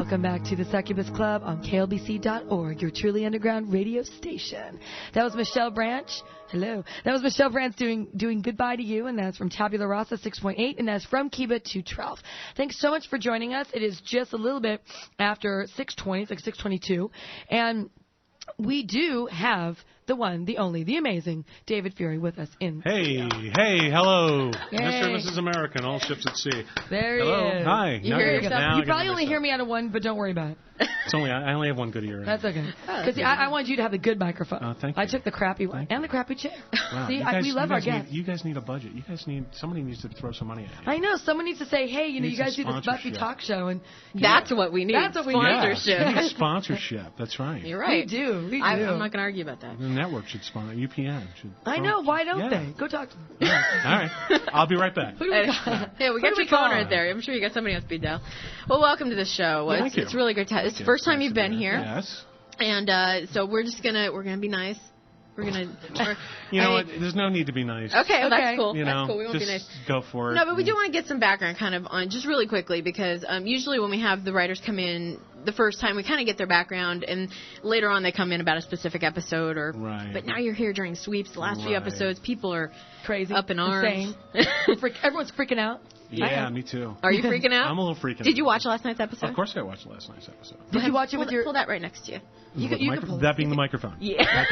welcome back to the Succubus Club on KLBC.org, your truly underground radio station. That was Michelle Branch. Hello. That was Michelle Branch doing Goodbye to You, and that's from Tabula Rasa 6.8, and that's from Cuba 212. Thanks so much for joining us. It is just a little bit after 6:20, it's like 6:22, and we do have the one, the only, the amazing David Fury with us in Hey, hello. Yay. Mr. and Mrs. American, all ships at sea. There hello. he is. Hi. You hear yourself. You probably only hear me out of one, but don't worry about it. I only have one good ear. That's okay. Because I wanted you to have the good microphone. Oh, thank you. I took the crappy one and the crappy chair. Wow. See, we love our guests. You guys need a budget. Somebody needs to throw some money at you. I know. Someone needs to say, hey, you guys do this Buffy talk show. And that's what we need. That's what we need. Sponsorship. Yeah, we need sponsorship. That's right. You're right. We do. I'm not going to argue about that. The network should sponsor. UPN should. I know. Why don't they? Go talk to them. Yeah. All right. I'll be right back. We got your phone right there. I'm sure you got somebody on speed dial. Well, welcome to the show. It's really great to have. It's the first time you've been here. Yes. And so we're gonna be nice. You know what? There's no need to be nice. Okay, well, that's cool. That's cool. We won't just be nice. Go for it. No, but we do want to get some background kind of on just really quickly because usually when we have the writers come in the first time, we kind of get their background, and later on they come in about a specific episode. Right. But now you're here during sweeps. The last few episodes, people are crazy, up in arms. Insane. Everyone's freaking out. Yeah, me too. Are you freaking out? I'm a little freaking out. Did you watch last night's episode? Of course I watched last night's episode. Did you watch it with your... Pull that right next to you. You can pull that being the microphone. Yeah.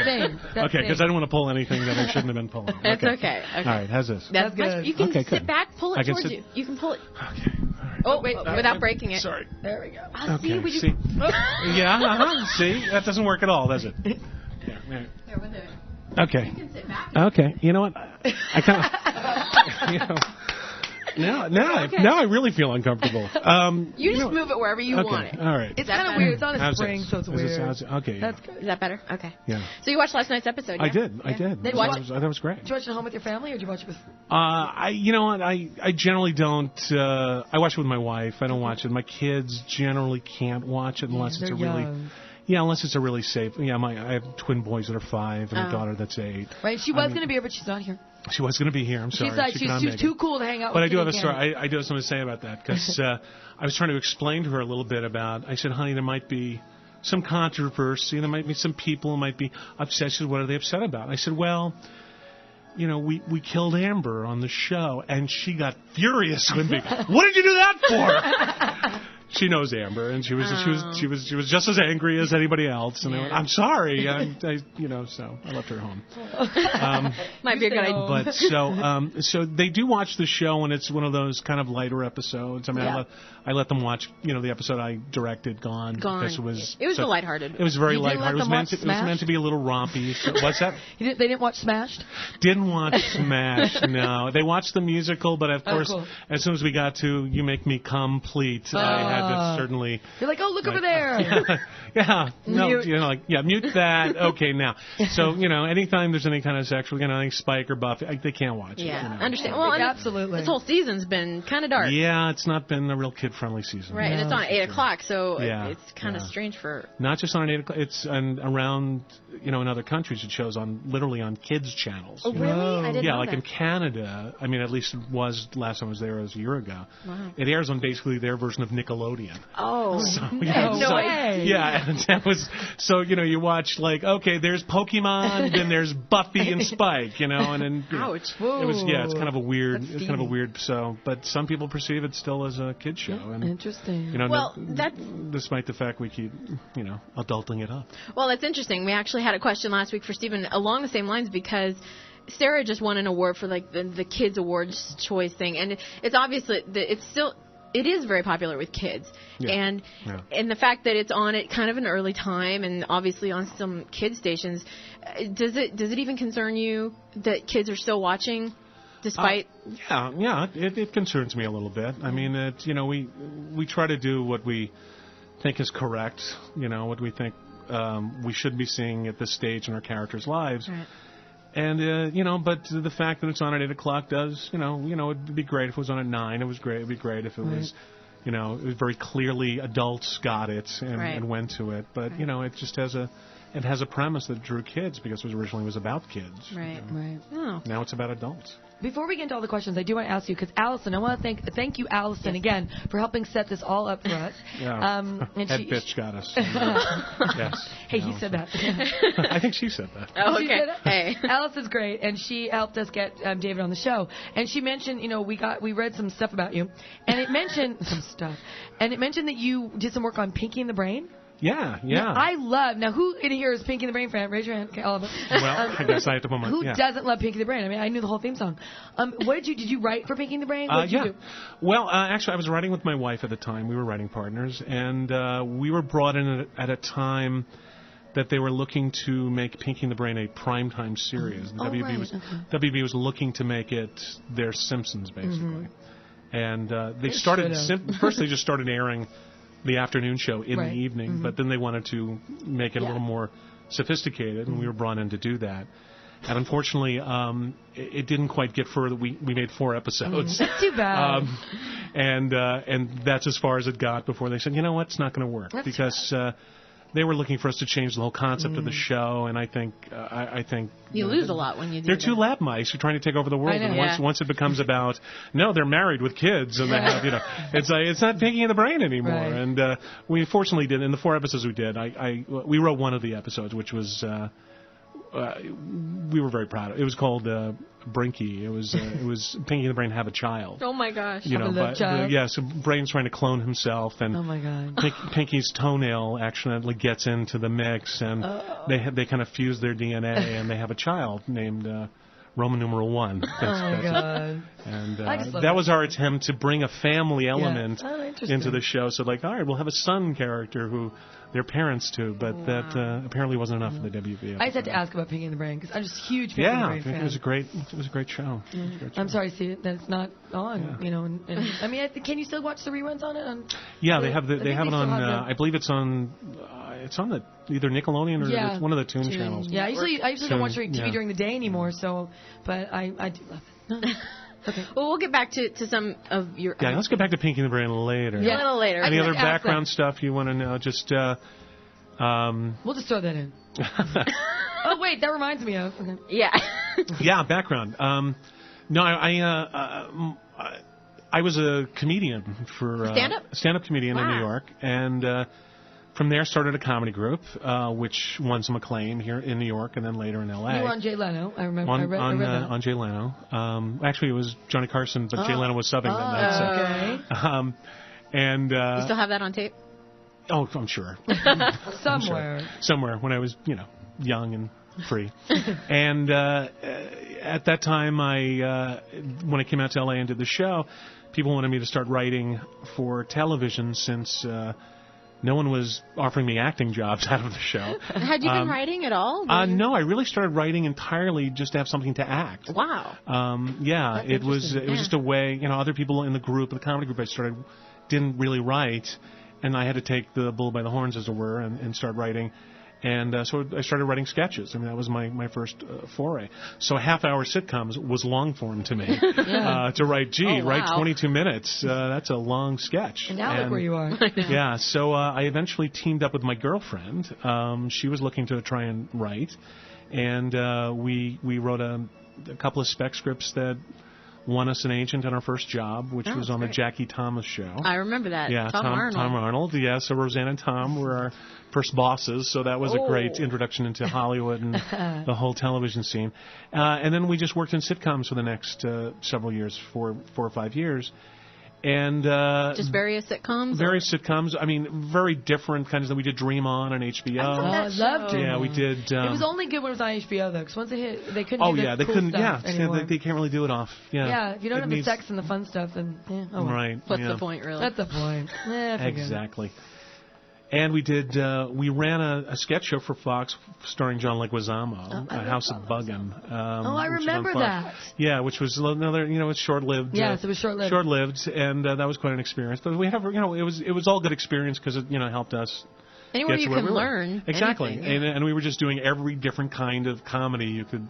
Okay, because I don't want to pull anything that I shouldn't have been pulling. That's okay. All right, how's this? That's good. You can sit back, pull it towards you. You can pull it. Okay, all right. Oh, wait, without breaking it. Sorry. There we go. Okay, see? Yeah, see? That doesn't work at all, does it? Yeah. Here, with it. Okay. You can sit back. Okay, you know what? I kind of... Now I really feel uncomfortable. You just move it wherever you want it. All right. It's kind of weird. It's on a spring, so it's weird. Okay. That's good. Is that better? Okay. Yeah. So you watched last night's episode, yeah? I did. I thought it was great. Did you watch it at home with your family, or did you watch it with... You know what? I generally don't... I watch it with my wife. I don't watch it. My kids generally can't watch it unless it's a really... Young. Yeah, unless it's a really safe... Yeah, I have twin boys that are 5 and a daughter that's 8. Right, she was going to be here, but she's not here. She was going to be here. I'm sorry. She's too cool to hang out with. But I do have a story. I do have something to say about that because I was trying to explain to her a little bit about. I said, "Honey, there might be some controversy. There might be some people who might be upset." She said, "What are they upset about?" I said, "Well, you know, we killed Amber on the show," and she got furious with me. What did you do that for? She knows Amber, and she was just as angry as anybody else. And I went, "I'm sorry," so I left her home. Might be a good idea. But so they do watch the show, and it's one of those kind of lighter episodes. I mean, I let them watch, the episode I directed, Gone. Because it was lighthearted. It was very lighthearted. It was meant to be a little rompy. So, what's that? They didn't watch Smashed? Didn't watch Smash. No, they watched the musical, but of course, as soon as we got to You Make Me Complete, I had to certainly. You're like, oh, look over there. Yeah. No, mute. Mute that. Okay, now. So, anytime there's any kind of sexual, anything Spike or Buffy, they can't watch it. Yeah, understand. Well, absolutely. This whole season's been kind of dark. Yeah, it's not been a real kid-friendly season. Right, and it's on at 8 o'clock, so it's kind of strange for... Not just on 8 o'clock, it's around, in other countries it shows literally on kids' channels. Oh, really? I didn't know like that. in Canada, I mean, at least it was last time I was there, it was a year ago. Wow. It airs on basically their version of Nickelodeon. Oh, so, no way. Yeah, and that was, so, you watch, like, okay, there's Pokemon, then there's Buffy and Spike, and then... Ouch. It was, it's kind of a weird, so, but some people perceive it still as a kid's show. And, interesting. Despite the fact we keep, adulting it up. Well, that's interesting. We actually had a question last week for Stephen along the same lines because Sarah just won an award for like the Kids Awards Choice thing, and it's obvious that it is very popular with kids, and the fact that it's on at kind of an early time, and obviously on some kids stations, does it even concern you that kids are still watching? Despite it concerns me a little bit. I mean, we try to do what we think is correct, what we think we should be seeing at this stage in our characters' lives. Right. And, but the fact that it's on at 8 o'clock does, it'd be great if it was on at 9. It was great. It'd be great if it was, it was very clearly adults got it and went to it. But, it just has it has a premise that drew kids because it originally was about kids. Right. Right. Oh. Now it's about adults. Before we get into all the questions, I do want to ask you, because Allison, I want to thank you, Allison, again, for helping set this all up for us. Yeah. And Head bitch got us. Yes. Hey, he said that. I think she said that. Oh, She okay. said that? Hey. Allison's great, and she helped us get David on the show. And she mentioned, we read some stuff about you, and it mentioned that you did some work on Pinky and the Brain. Yeah. Now who in here is Pinky and the Brain fan? Raise your hand. Okay, all of them. Well, I guess I have to put my... Who doesn't love Pinky the Brain? I mean, I knew the whole theme song. Did you write for Pinky the Brain? What did you do? Well, actually, I was writing with my wife at the time. We were writing partners, and we were brought in at a time that they were looking to make Pinky and the Brain a primetime series. WB was looking to make it their Simpsons, basically. And they started... First, they just started airing the afternoon show in the evening, but then they wanted to make it a little more sophisticated, and we were brought in to do that. And unfortunately, it didn't quite get further. We made 4 episodes. That's too bad. And that's as far as it got before they said, you know what, it's not going to work. Because they were looking for us to change the whole concept of the show, and I think you lose a lot when you do they're that. 2 lab mice who are trying to take over the world. I know. And once it becomes about, no, they're married with kids, and they have, it's not Pinky and the Brain anymore. Right. And we fortunately did, in the 4 episodes we did, we wrote one of the episodes, which was, we were very proud of. It was called Brinky. It was Pinky and the Brain have a child. Oh my gosh. So Brain's trying to clone himself, and Oh my God. Pinky's toenail accidentally gets into the mix, and they kind of fuse their DNA, and they have a child named Roman numeral 1. God. And that that was our attempt to bring a family element interesting. into the show. So all right, we'll have a son character who their parents to, but that apparently wasn't enough for the WB. I just had to ask about Pinky and the Brain because I'm just a huge Pinky and the Brain fan. It was a great show. I'm sorry, Steve, that it's not on. And I mean, can you still watch the reruns on it? They have it on. I believe it's on. It's on the either Nickelodeon or one of the Toon channels. Yeah, I usually don't watch TV during the day anymore. So, but I do love it. Okay. Well, we'll get back to some of your... Yeah, let's get back to Pinky and the Brain later. Yeah, a little later. Any other background stuff you want to know? Just... we'll just throw that in. Oh, wait, that reminds me of... Okay. Yeah. Yeah, background. No, I was a comedian for... Stand-up? Stand-up comedian in New York, and... from there, started a comedy group, which won some acclaim here in New York and then later in L.A. You were on Jay Leno, I remember. I read that. On Jay Leno. Actually, it was Johnny Carson, but Jay Leno was subbing that night. Okay. And you still have that on tape? Oh, I'm sure. Somewhere. Somewhere when I was, young and free. And at that time, when I came out to L.A. and did the show, people wanted me to start writing for television since... no one was offering me acting jobs out of the show. Had you been writing at all? No, I really started writing entirely just to have something to act. Wow. Yeah, it was just a way, other people in the comedy group I started, didn't really write, and I had to take the bull by the horns, as it were, and start writing. And so I started writing sketches. I mean, that was my first foray. So half-hour sitcoms was long form to me. To write, write 22 minutes. That's a long sketch. And now look where you are. Yeah, so I eventually teamed up with my girlfriend. She was looking to try and write. And we wrote a couple of spec scripts that won us an agent on our first job, which was on the Jackie Thomas show. I remember that. Yeah, Tom Arnold. Yeah, so Roseanne and Tom were our first bosses, so that was a great introduction into Hollywood and the whole television scene. And then we just worked in sitcoms for the next several years, 4 or 5 years. And just various sitcoms? Various sitcoms. I mean, very different kinds. We did Dream On HBO. I loved it. Yeah, we did. It was only good when it was on HBO, though, because once it hit, they couldn't do the they cool couldn't. stuff anymore. They can't really do it off. Yeah, if you don't have the sex and the fun stuff, then right. What's the point, really? That's the point. Exactly. And we did. We ran a sketch show for Fox starring John Leguizamo, House of Buggin'. I remember that. Yeah, which was another. It's short-lived. Yes, it was short-lived. Short-lived, and that was quite an experience. But we have, it was all good experience because it, helped us. Anywhere you can learn. Exactly. Anything, and we were just doing every different kind of comedy you could,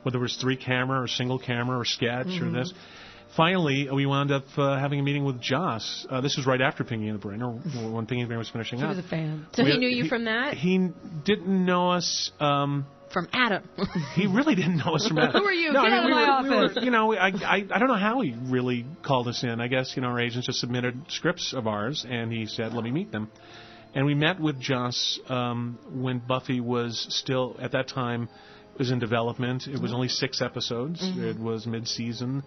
whether it was 3 camera or single camera or sketch or this. finally, we wound up having a meeting with Joss. This was right after Pinky and the Brain, or when Pinky and the Brain was finishing up. He was a fan. So he knew you from that? He didn't know us. From Adam. He really didn't know us from Adam. Who are you? No, Get out of my office. I don't know how he really called us in. I guess, our agents just submitted scripts of ours, and he said, let me meet them. And we met with Joss when Buffy was still, at that time, was in development. It was only 6 episodes. It was mid-season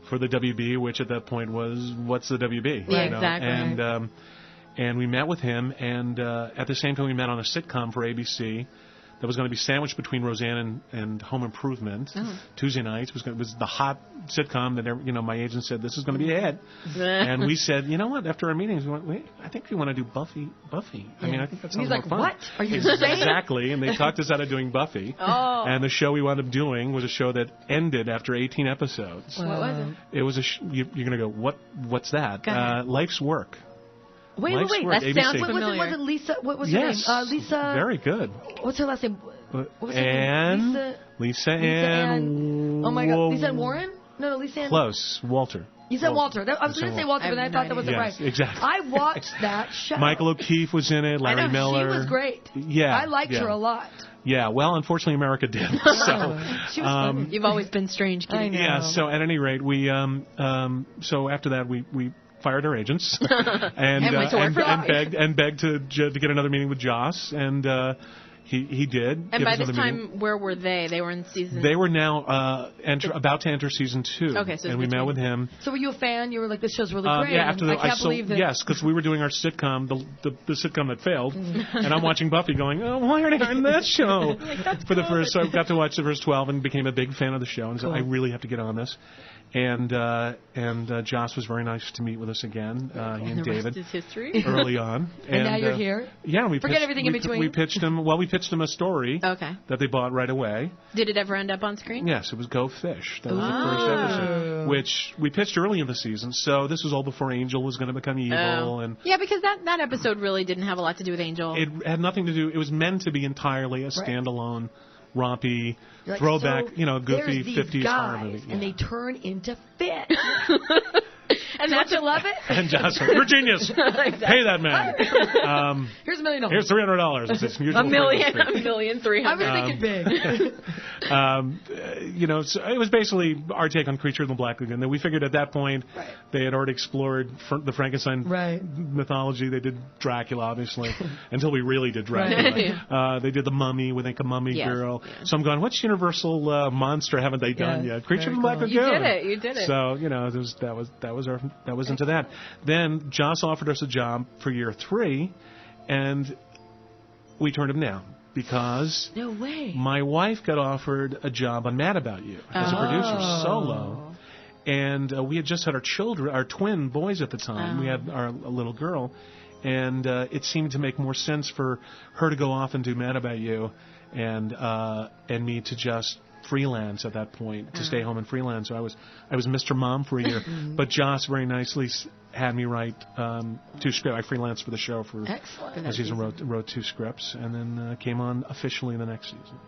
for the WB, which at that point was, what's the WB? Yeah, exactly. And we met with him, and at the same time we met on a sitcom for ABC that was going to be sandwiched between Roseanne and Home Improvement. Tuesday nights was the hot sitcom that my agent said this is going to be a hit, and we said, you know what? After our meetings, we went, wait, I think we want to do Buffy. I mean, I think that sounds more fun. What? Are you insane? Exactly, and they talked us out of doing Buffy. And the show we wound up doing was a show that ended after 18 episodes. What was it? It was you're going to go, what's that? Life's Work. Wait. That ABC. sounds familiar. Was it Lisa? What was her name? Lisa. Very good. What's her last name? What was her Ann. name? Lisa Ann. Oh my God. Lisa Ann Warren? No, Lisa Ann. Close. Walter. You said Walter. I was going to say Walter, but then I thought that wasn't right. Yes, exactly. I watched that show. Michael O'Keefe was in it. Larry Miller. She was great. Yeah. I liked her a lot. Yeah, well, unfortunately, America didn't. So, she was funny. You've always been strange, Kitty. I know. Yeah. So at any rate, we so after that we fired our agents and begged to get another meeting with Joss, and he did. And by this time, where were they? They were in season. They were now about to enter season 2. Okay, so and we met with him. So were you a fan? You were like, this show's really great. Yeah, after I can't believe that. Yes, because we were doing our sitcom, the sitcom that failed, and I'm watching Buffy, going, oh, why are they on that show? For the first, so I got to watch the first 12 and became a big fan of the show, and said, I really have to get on this. And Joss was very nice to meet with us again. He and David. The rest is history. Early on. And now you're here. Yeah, Forget everything in between. We pitched him. Well, we pitched him a story. Okay. That they bought right away. Did it ever end up on screen? Yes, it was Go Fish. That was the first episode, which we pitched early in the season. So this was all before Angel was going to become evil. And yeah, because that episode really didn't have a lot to do with Angel. It had nothing to do. It was meant to be entirely a standalone. Rompy, throwback, goofy 50s horror movie. And they turn into fish. And that's you love it? And Joss, we're genius. Exactly. Pay that man. Here's $1 million. Here's $300. It's $1,300,000. I was thinking big. So it was basically our take on Creature in the Black Lagoon. Then we figured at that point they had already explored the Frankenstein mythology. They did Dracula, obviously, until we really did Dracula. They did the Mummy with a mummy girl. Yeah. So I'm going, which Universal monster haven't they done yet? Creature in the Black Lagoon. You did it. So that was into that. Then Joss offered us a job for year 3, and we turned him down because no way. My wife got offered a job on Mad About You as a producer solo, and we had just had our twin boys at the time. We had a little girl, and it seemed to make more sense for her to go off and do Mad About You, and me to just freelance at that point, to stay home and freelance. So I was Mr. Mom for a year, but Joss very nicely had me write 2 scripts. I freelanced for the show for a season, wrote 2 scripts, and then came on officially the next season.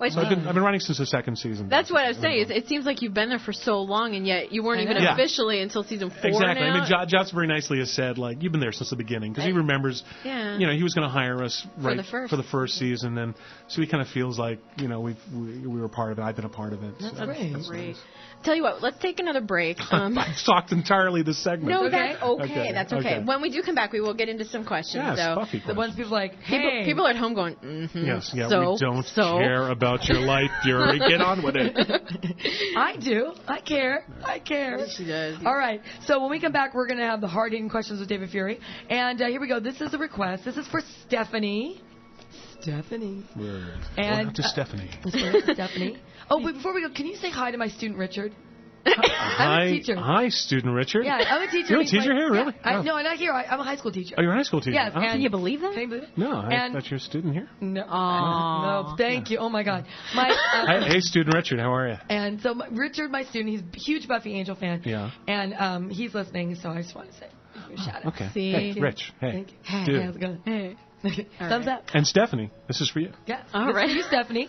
Wait, so I've been writing since the 2nd season. That's what I was saying. It seems like you've been there for so long, and yet you weren't even officially until season 4. Exactly. Now. I mean, Joss very nicely has said, like, you've been there since the beginning, because he remembers. Yeah. He was going to hire us for the first season, and so he kind of feels like we were part of it. I've been a part of it. That's great. Tell you what, let's take another break. I've talked entirely this segment. No, that's okay. That's okay. When we do come back, we will get into some questions. Yes, so Buffy the ones people like, hey. People are at home going, Yes, we don't care about your life, Fury. Get on with it. I do. I care. She does. All right. So when we come back, we're going to have the hard-hitting questions with David Fury. And here we go. This is a request. This is for Stephanie. And to Stephanie. Stephanie. Oh, but before we go, can you say hi to my student Richard? I'm a teacher. Hi, student Richard. Yeah, I'm a teacher. You're a teacher here, really? Yeah. No, not here. I'm a high school teacher. Oh, you're a high school teacher? Yes. Can you believe that? Can you believe it? No, I thought you're a student here. No. No, thank you. Oh, my God. Hey, student Richard, how are you? And so Richard, my student, he's a huge Buffy Angel fan. Yeah. And he's listening, so I just want to say a shout out. Okay. Hey, Rich. Hey. Hey, how's it going? Hey. Thumbs up. And Stephanie, this is for you. Yes. All This is right. for you, Stephanie.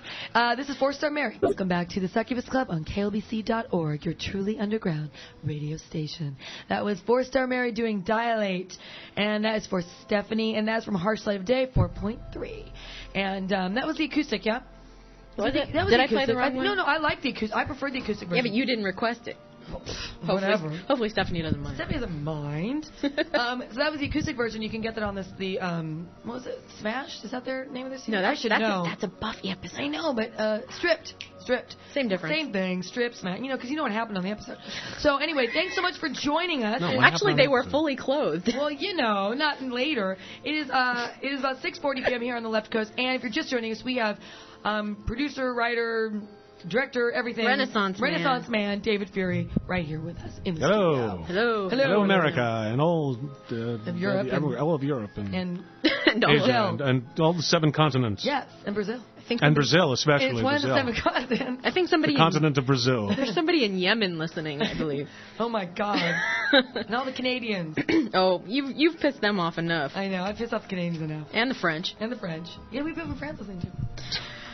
This is 4-Star Mary. Welcome back to the Succubus Club on KLBC.org, your truly underground radio station. That was 4-Star Mary doing Dilate. And that is for Stephanie. And that's from Harsh Light of Day, 4.3. And that was the acoustic, yeah? Was it? That was Did the I play the acoustic. wrong one? No, I like the acoustic. I prefer the acoustic version. Yeah, but you didn't request it. Whatever. Hopefully Stephanie doesn't mind. Stephanie doesn't mind. So that was the acoustic version. You can get that on what was it? Smash? Is that their name of this? No, I should know. that's a Buffy episode. I know, but Stripped. Same difference. Same thing. Stripped, Smash. Because you know what happened on the episode. So anyway, thanks so much for joining us. No, And- what Actually, happened they on were episode? fully clothed. well, not later. It is about 6:40 p.m. here on the left coast. And if you're just joining us, we have producer, writer, director, everything. Renaissance man, David Fury, right here with us in the Hello. studio. Hello. Hello, America, and all Europe all of Europe, and and And all Asia, of- and all the 7 continents. yes, and Brazil. I think And somebody- Brazil, especially It's one Brazil. of the 7 continents. I think somebody The continent of Brazil. there's somebody in Yemen listening, I believe. Oh my God! And all the Canadians. Oh, you've pissed them off enough. I know. I pissed off the Canadians enough. And the French. And the French. Yeah, we've been from France listening too.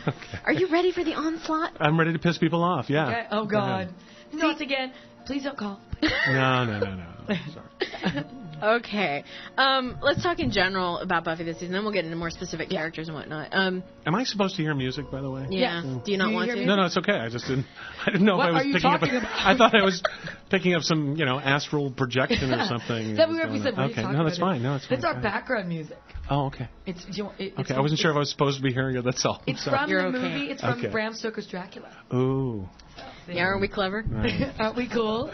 Okay. Are you ready for the onslaught? I'm ready to piss people off, yeah. Okay. Oh Go God. ahead. Not again. Please don't call. No. Sorry. Okay. Let's talk in general about Buffy this season, then we'll get into more specific characters and whatnot. Am I supposed to hear music, by the way? Yeah. Yes. Do you not Do you want hear to? me? No, it's okay. I didn't know What if I was are you picking up. talking about? I thought I was picking up some, astral projection or something. That we said. What are you Okay, talking no, that's about? fine. No, it's fine. It's our Fine. background music. Oh, okay. It's. Do you want, it's Okay, I from- wasn't sure if I was supposed to be hearing it. That's all. It's Sorry. from You're the okay. movie. It's from Okay. Bram Stoker's Dracula. Ooh. Yeah, aren't we clever? Right. Aren't we cool?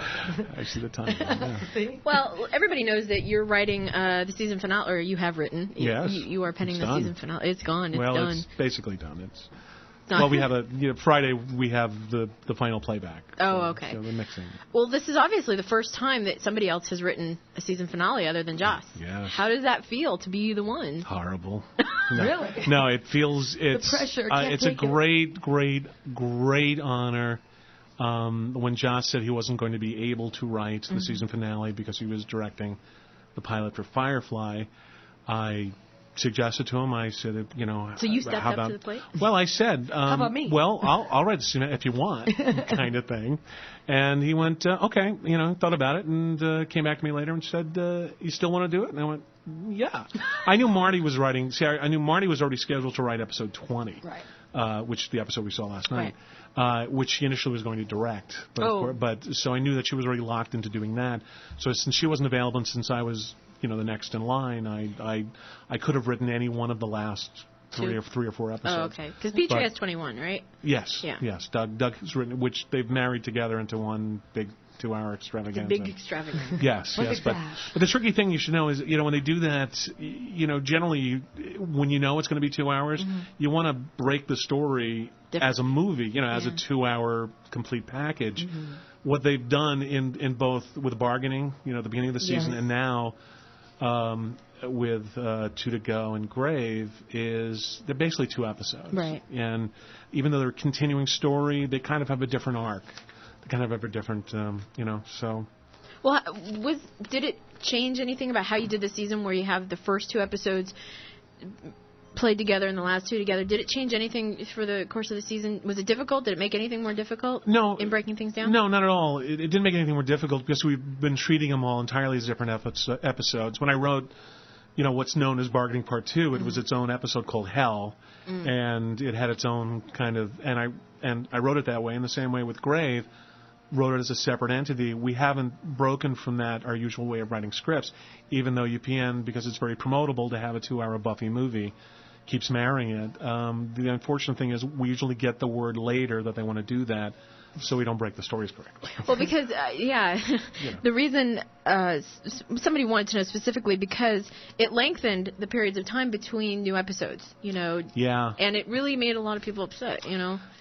I see the time. Yeah. See? Well, everybody knows that you're writing the season finale, or you have written. Yes. You are penning It's the done. season finale. It's gone. It's Well, done. it's basically done. It's Done. well, we have Friday. We have the final playback. Oh, So- okay. So the mixing. Well, this is obviously the first time that somebody else has written a season finale other than Joss. Yes. How does that feel to be the one? Horrible. No. Really? No, it feels it's pressure, can't it's a take it. great honor. When Joss said he wasn't going to be able to write the season finale because he was directing the pilot for Firefly, I suggested to him. I said, So you stepped how up about, to the plate? Well, I said, how about me? Well, I'll write the scene if you want, kind of thing. And he went, okay, thought about it, and came back to me later and said, you still want to do it? And I went, yeah. I knew Marty was writing. See, I knew Marty was already scheduled to write episode 20, Right. which is the episode we saw last night, Right. which she initially was going to direct. But, Oh. so I knew that she was already locked into doing that. So since she wasn't available, and since I was the next in line, I could have written any one of the last three or four episodes. Oh, okay. Because Petrie But- has 21, right? Yes. Yeah. Yes. Doug has written, which they've married together into one big 2-hour extravaganza. Big extravagance. Yes, Look yes, at but that. the tricky thing you should know is, when they do that, generally, when you know it's going to be 2 hours, you want to break the story Different. as a movie, as a Yeah. 2-hour complete package. What they've done in both with bargaining, the beginning of the season, Yes. and now with Two to Go and Grave, is they're basically 2 episodes. Right. And even though they're a continuing story, they kind of have a different arc. They kind of have a different, so. Well, did it change anything about how you did the season where you have the first 2 episodes played together and the last 2 together? Did it change anything for the course of the season? Was it difficult? Did it make anything more difficult? No. In breaking things down? No, not at all. It didn't make anything more difficult because we've been treating them all entirely as different episodes. When I wrote, what's known as Bargaining Part 2, it was its own episode called Hell, and it had its own kind of, and I wrote it that way. In the same way with Grave, wrote it as a separate entity. We haven't broken from that, our usual way of writing scripts, even though UPN, because it's very promotable to have a 2-hour Buffy movie, keeps marrying it. The unfortunate thing is we usually get the word later that they want to do that, so we don't break the stories correctly. Well, because, the reason somebody wanted to know specifically because it lengthened the periods of time between new episodes, Yeah. and it really made a lot of people upset,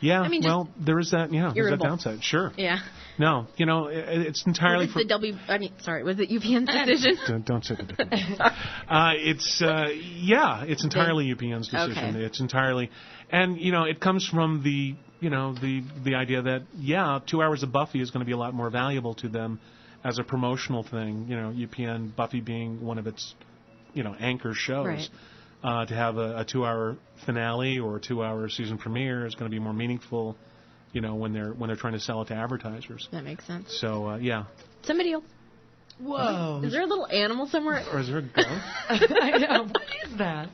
Yeah, I mean, well, there is that, there's that irritable. downside, sure. Yeah. No, it's entirely Was it was it UPN's decision? Don't say the difference. It's entirely UPN's decision. Okay. It's entirely, and it comes from the idea that 2 hours of Buffy is going to be a lot more valuable to them as a promotional thing. UPN Buffy being one of its anchor shows. Right. to have a 2-hour finale or a 2-hour season premiere is going to be more meaningful, when they're trying to sell it to advertisers. That makes sense. So yeah. Somebody else. Whoa. Is there a little animal somewhere? Or is there a ghost? I know. What is that?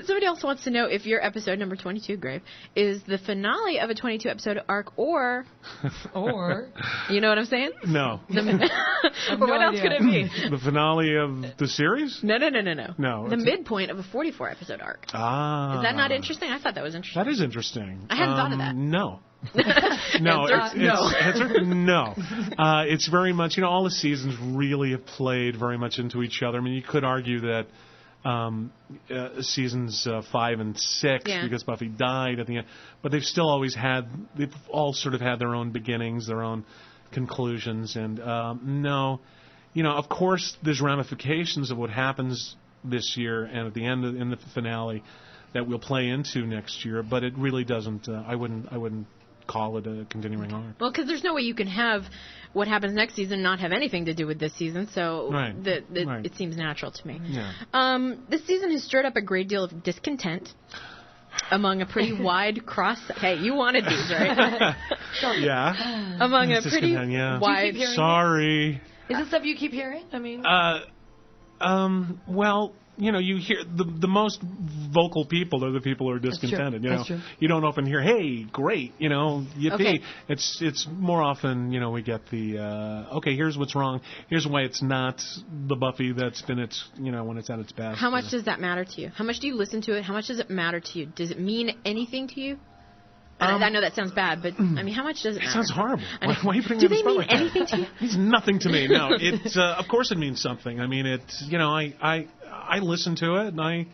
Somebody else wants to know if your episode number 22, Grave, is the finale of a 22-episode arc, or you know what I'm saying? No. Or what else could it be? The finale of the series? No. No. The midpoint of a 44-episode arc. Ah. Is that not interesting? I thought that was interesting. That is interesting. I hadn't thought of that. No. Answer, no. It's very much, all the seasons really have played very much into each other. I mean, you could argue that seasons 5 and 6, because Buffy died at the end, but they've all sort of had their own beginnings, their own conclusions, and no, of course there's ramifications of what happens this year and at the end in the finale that we'll play into next year, but it really doesn't. I wouldn't call it a continuing arc. Well, because there's no way you can have what happens next season not have anything to do with this season, so it seems natural to me. Yeah. This season has stirred up a great deal of discontent among a pretty wide cross... Hey, you wanted these, right? Yeah. Among a pretty wide... Sorry. Is this stuff you keep hearing? I mean... Well... you hear the most vocal people are the people who are discontented. That's true. You don't often hear, "Hey, great," yippee. Okay. It's more often, we get the, okay, here's what's wrong. Here's why it's not the Buffy that's been when it's at its best. How much does that matter to you? How much do you listen to it? How much does it matter to you? Does it mean anything to you? I know that sounds bad, but I mean, how much does it matter? It sounds horrible. Why are you putting do me they on the mean spot like anything that? to you? It means nothing to me. No, of course it means something. I mean, I listen to it, and I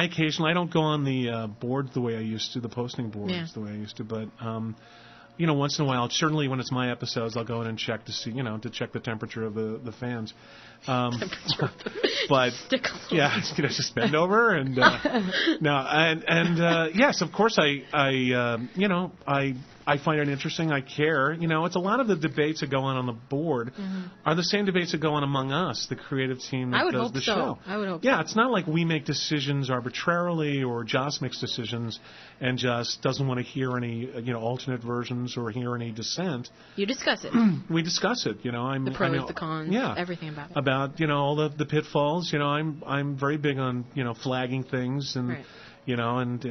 occasionally, I don't go on the boards the way I used to, the posting boards the way I used to, but once in a while, certainly when it's my episodes, I'll go in and check to see, to check the temperature of the fans. But yeah, just bend over and yes, of course I find it interesting. I care. It's a lot of the debates that go on the board are the same debates that go on among us, the creative team that does the show. I would hope so. Yeah, it's not like we make decisions arbitrarily or Joss makes decisions and just doesn't want to hear any alternate versions or hear any dissent. You discuss it. We discuss it. The pros, the cons, everything about it. About all the pitfalls. I'm very big on flagging things and. Right. And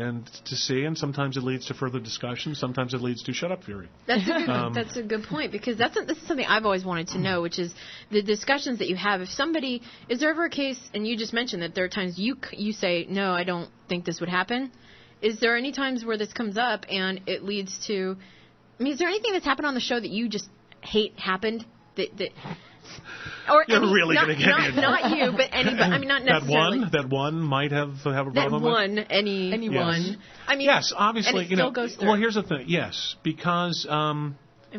to see, and sometimes it leads to further discussion. Sometimes it leads to shut up fury. That's a good point, because this is something I've always wanted to know, which is the discussions that you have. If somebody, is there ever a case, and you just mentioned that there are times you say, no, I don't think this would happen. Is there any times where this comes up and it leads to, is there anything that's happened on the show that you just hate happened that or you're really going to get me. Not you, but anybody. I mean, not necessarily. That one might have a problem with. Anyone. Yes. I mean, yes, obviously, and it still goes through. Well, here's the thing. Yes, because. And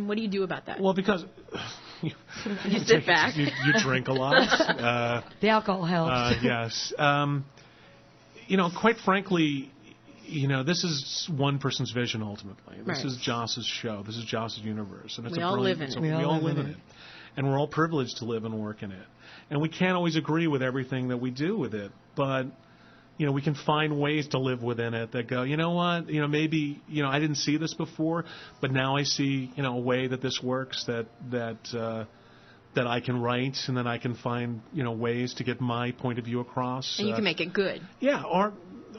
what do you do about that? Well, because. You sit back. You drink a lot. The alcohol helps. Yes. Quite frankly. This is one person's vision ultimately. This is Joss's show. This is Joss's universe, and it's we all live in it. We all live in it, and we're all privileged to live and work in it. And we can't always agree with everything that we do with it, but we can find ways to live within it that go, what, maybe I didn't see this before, but now I see a way that this works that I can write, and then I can find ways to get my point of view across. And you can make it good. Yeah, or.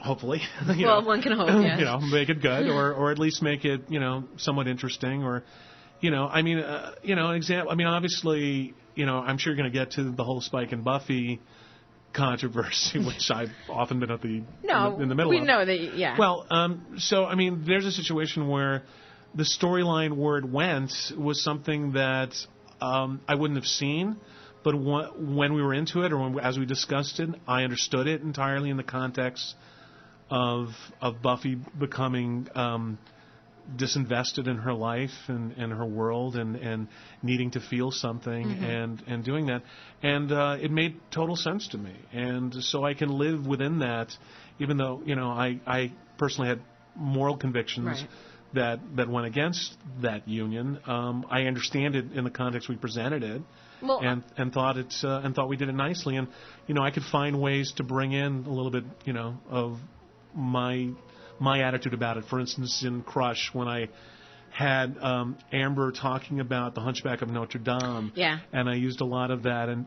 Hopefully, one can hope. Yes. Make it good, or at least make it, somewhat interesting, or, an example. I mean, obviously, I'm sure you're going to get to the whole Spike and Buffy controversy, which I've often been at in the middle of. We know that, yeah. Well, there's a situation where the storyline where it went was something that I wouldn't have seen. But when we were into it, or as we discussed it, I understood it entirely in the context of Buffy becoming disinvested in her life and her world and needing to feel something and doing that. And it made total sense to me. And so I can live within that, even though, I personally had moral convictions that went against that union. I understand it in the context we presented it, Well, and thought we did it nicely. And I could find ways to bring in a little bit of my attitude about it. For instance, in Crush, when I had Amber talking about the Hunchback of Notre Dame, and I used a lot of that and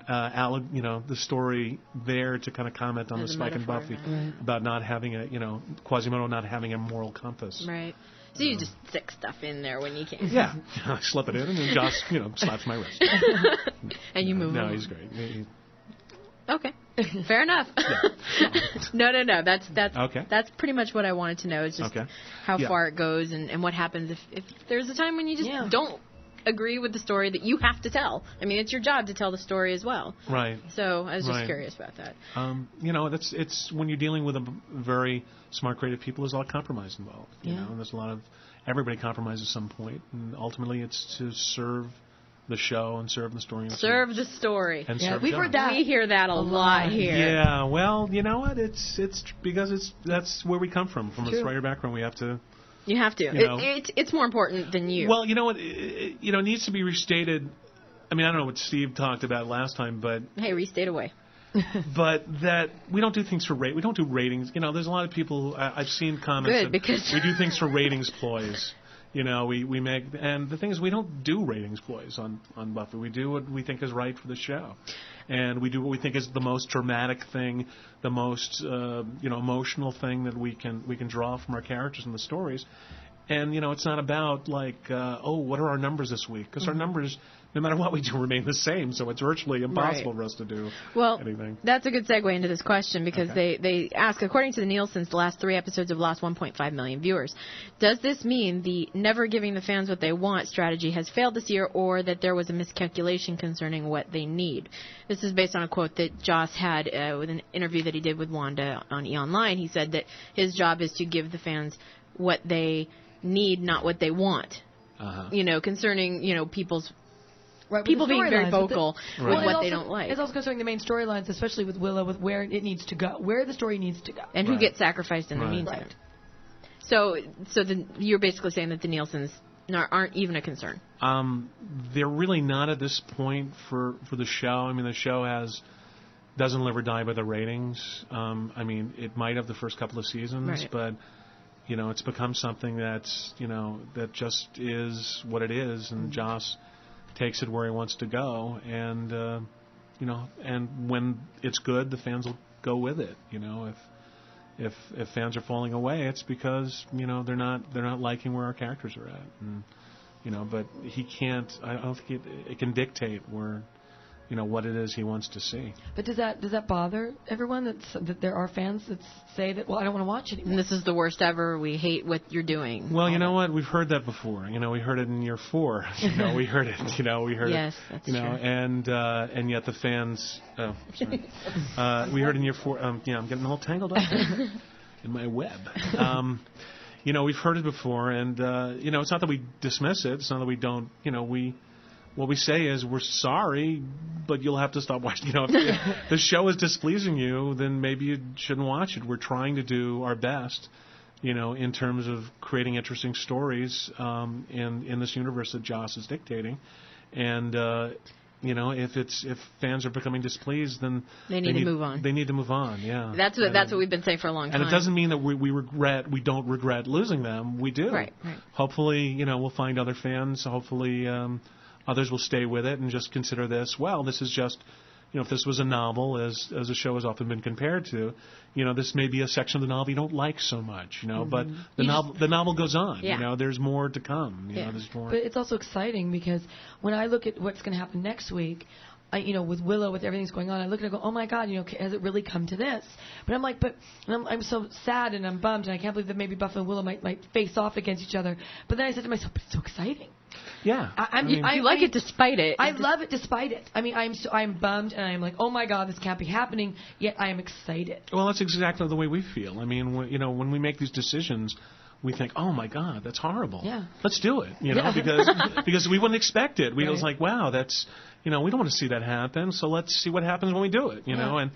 the story there to kind of comment on the Spike and Buffy about not having Quasimodo not having a moral compass. Right. So you just stick stuff in there when you can. Yeah, I slip it in, and then Joss, slaps my wrist. And you move on. No, he's great. Okay, fair enough. No. That's okay. That's pretty much what I wanted to know. Is just how far it goes and what happens if there's a time when you just don't agree with the story that you have to tell. I mean, it's your job to tell the story as well. Right. So I was just curious about that. It's when you're dealing with a very smart, creative people, there's a lot of compromise involved. You know, and there's a lot of everybody compromises at some point, and ultimately it's to serve the show and serve the story. Serve the story. And we've heard that. We hear that a lot here. Yeah, well, you know what? It's because that's where we come from a writer background. We have to. You have to. It's more important than you. Well, you know what? It needs to be restated. I mean, I don't know what Steve talked about last time, but hey, restate away. But that we don't do things for we don't do ratings. There's a lot of people I've seen comments. Good, because we do things for ratings ploys. We make, and the thing is, we don't do ratings ploys on Buffy. We do what we think is right for the show, and we do what we think is the most dramatic thing, the most emotional thing that we can draw from our characters and the stories. And it's not about like, what are our numbers this week? Because our numbers, no matter what we do, remain the same. So it's virtually impossible for us to do anything. That's a good segue into this question because they ask, according to the Nielsen's, the last 3 episodes have lost 1.5 million viewers. Does this mean the never giving the fans what they want strategy has failed this year, or that there was a miscalculation concerning what they need? This is based on a quote that Joss had with an interview that he did with Wanda on E! Online. He said that his job is to give the fans what they need, not what they want. Concerning people's people being very vocal with what they don't like. It's also concerning the main storylines, especially with Willow, with where it needs to go, where the story needs to go, and who gets sacrificed in the meantime. So you're basically saying that the Nielsen's aren't even a concern. They're really not at this point for the show. I mean, the show doesn't live or die by the ratings. I mean, it might have the first couple of seasons, but it's become something that's that just is what it is, and Joss takes it where he wants to go, and and when it's good, the fans will go with it. If fans are falling away, it's because they're not liking where our characters are at, and but he can't. I don't think it can dictate where what it is he wants to see. But does that bother everyone that there are fans that say that, well, I don't want to watch it anymore? And this is the worst ever. We hate what you're doing. Well, you know what? We've heard that before. We heard it in year 4. We heard it. We heard it. Yes, that's true. And yet the fans. Oh, sorry. We heard in year 4. I'm getting all tangled up in my web. We've heard it before, and it's not that we dismiss it. It's not that we don't. What we say is, we're sorry, but you'll have to stop watching. If the show is displeasing you, then maybe you shouldn't watch it. We're trying to do our best, in terms of creating interesting stories in this universe that Joss is dictating. And, if fans are becoming displeased, then they need to move on. They need to move on, yeah. That's what we've been saying for a long time. And it doesn't mean that we don't regret losing them. We do. Right. Hopefully, we'll find other fans. Hopefully, others will stay with it and just consider this, well, this is just, if this was a novel, as a show has often been compared to, this may be a section of the novel you don't like so much, but the novel goes on. Yeah. There's more to come. There's more. But it's also exciting because when I look at what's going to happen next week, with Willow, with everything that's going on, I look at it and go, oh my God, has it really come to this? But I'm like, I'm so sad and I'm bummed, and I can't believe that maybe Buffy and Willow might face off against each other. But then I said to myself, but it's so exciting. Yeah. I like it despite it. I love it despite it. I mean, I'm bummed, and I'm like, oh my God, this can't be happening, yet I am excited. Well, that's exactly the way we feel. I mean, when we make these decisions, we think, oh my God, that's horrible. Yeah. Let's do it, because we wouldn't expect it. We was like, wow, that's, we don't want to see that happen, so let's see what happens when we do it, and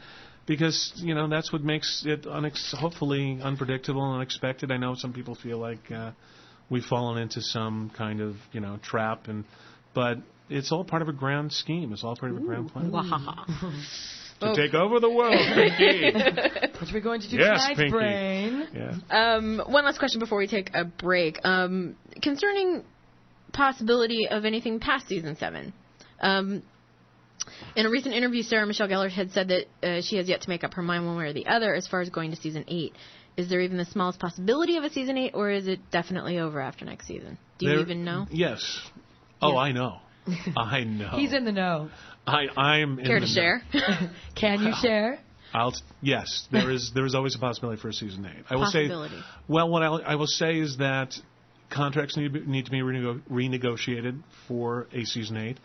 because, that's what makes it hopefully unpredictable and unexpected. I know some people feel like, we've fallen into some kind of, trap, but it's all part of a grand scheme. It's all part of a grand plan. Wow. To take over the world, Pinky. Which we're going to do Yes, tonight's Pinky. brain. Yeah. One last question before we take a break. Concerning possibility of anything past season 7. In a recent interview, Sarah Michelle Gellar had said that she has yet to make up her mind one way or the other as far as going to season 8. Is there even the smallest possibility of a season 8, or is it definitely over after next season? Do you even know? Yes. Oh, Yes. I know. I know. He's in the know. I'm in Care the to share? Can you share? Yes, there is always a possibility for a season 8. I will Possibility. say, well, what I will say is that contracts need to be renegotiated for a season 8.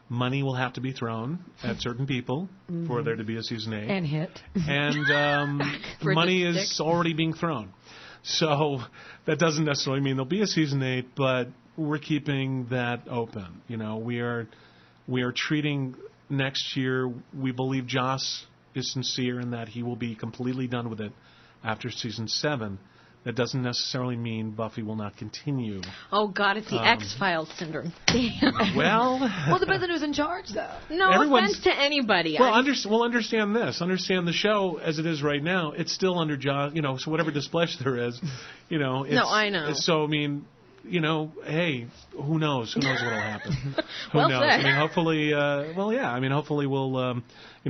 Money will have to be thrown at certain people for there to be a season 8. And hit. And money is already being thrown. So that doesn't necessarily mean there'll be a season 8, but we're keeping that open. We are treating next year. We believe Joss is sincere in that he will be completely done with it after season 7. That doesn't necessarily mean Buffy will not continue. Oh, God, it's the X-Files syndrome. Damn. Well, Well, depends on who's in charge, though. No Everyone's- offense to anybody. well, understand this. Understand the show as it is right now. It's still under Joss. So whatever displeasure there is, It's, No, I know. So I mean, hey, who knows? Who knows what'll happen? Who Well knows? said. I mean, hopefully, hopefully we'll,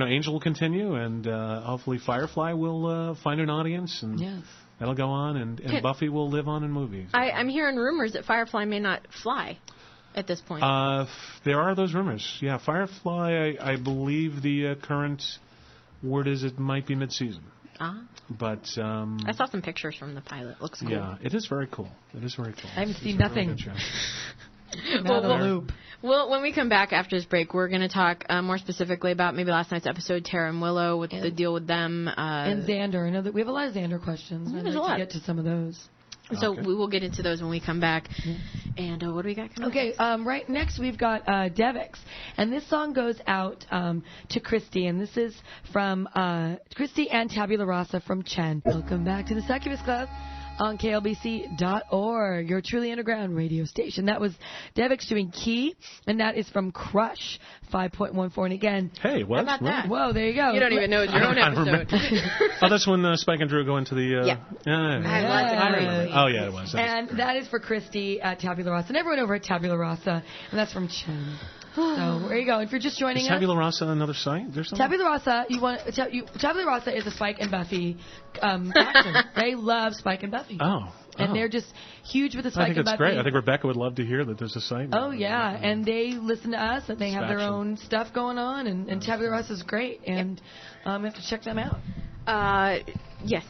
Angel will continue, and hopefully Firefly will find an audience, and Yes. that'll go on, and Buffy will live on in movies. I'm hearing rumors that Firefly may not fly at this point. There are those rumors. Yeah, Firefly. I believe the current word is it might be mid-season. But I saw some pictures from the pilot. Looks cool. yeah, it is very cool. I haven't seen nothing. Not a loop. Well, when we come back after this break, we're going to talk more specifically about maybe last night's episode, Tara and Willow, with the deal with them. And Xander. I know that we have a lot of Xander questions. and I'd There's a like lot. to get to some of those. So Okay. we will get into those when we come back. And what do we got coming Okay, right next we've got Devix. And this song goes out to Christy. And this is from Christy and Tabula Rasa from Chen. Welcome back to the Succubus Club on KLBC.org, your truly underground radio station. That was Devix doing Key, and that is from Crush 5.14. And again, Hey, what? How about that? whoa, there you go. You don't even know it's your own I don't episode. Oh, that's when Spike and Drew go into the. Yeah. I remember. Oh, yeah, it was. And that is for Christy at Tabula Rasa. And everyone over at Tabula Rasa. And that's from Chen. So there you go. If you're just joining Is us. Tabula Rasa another site? There's something? Tabula Rasa, Tabula Rasa is a Spike and Buffy faction. They love Spike and Buffy. Oh. And they're just huge with the Spike I think and it's Buffy. great. I think Rebecca would love to hear that there's a site. Oh, yeah. And they listen to us, and they have their Faction. own stuff going on. And Tabula Rasa is great. And you have to check them out. Yes.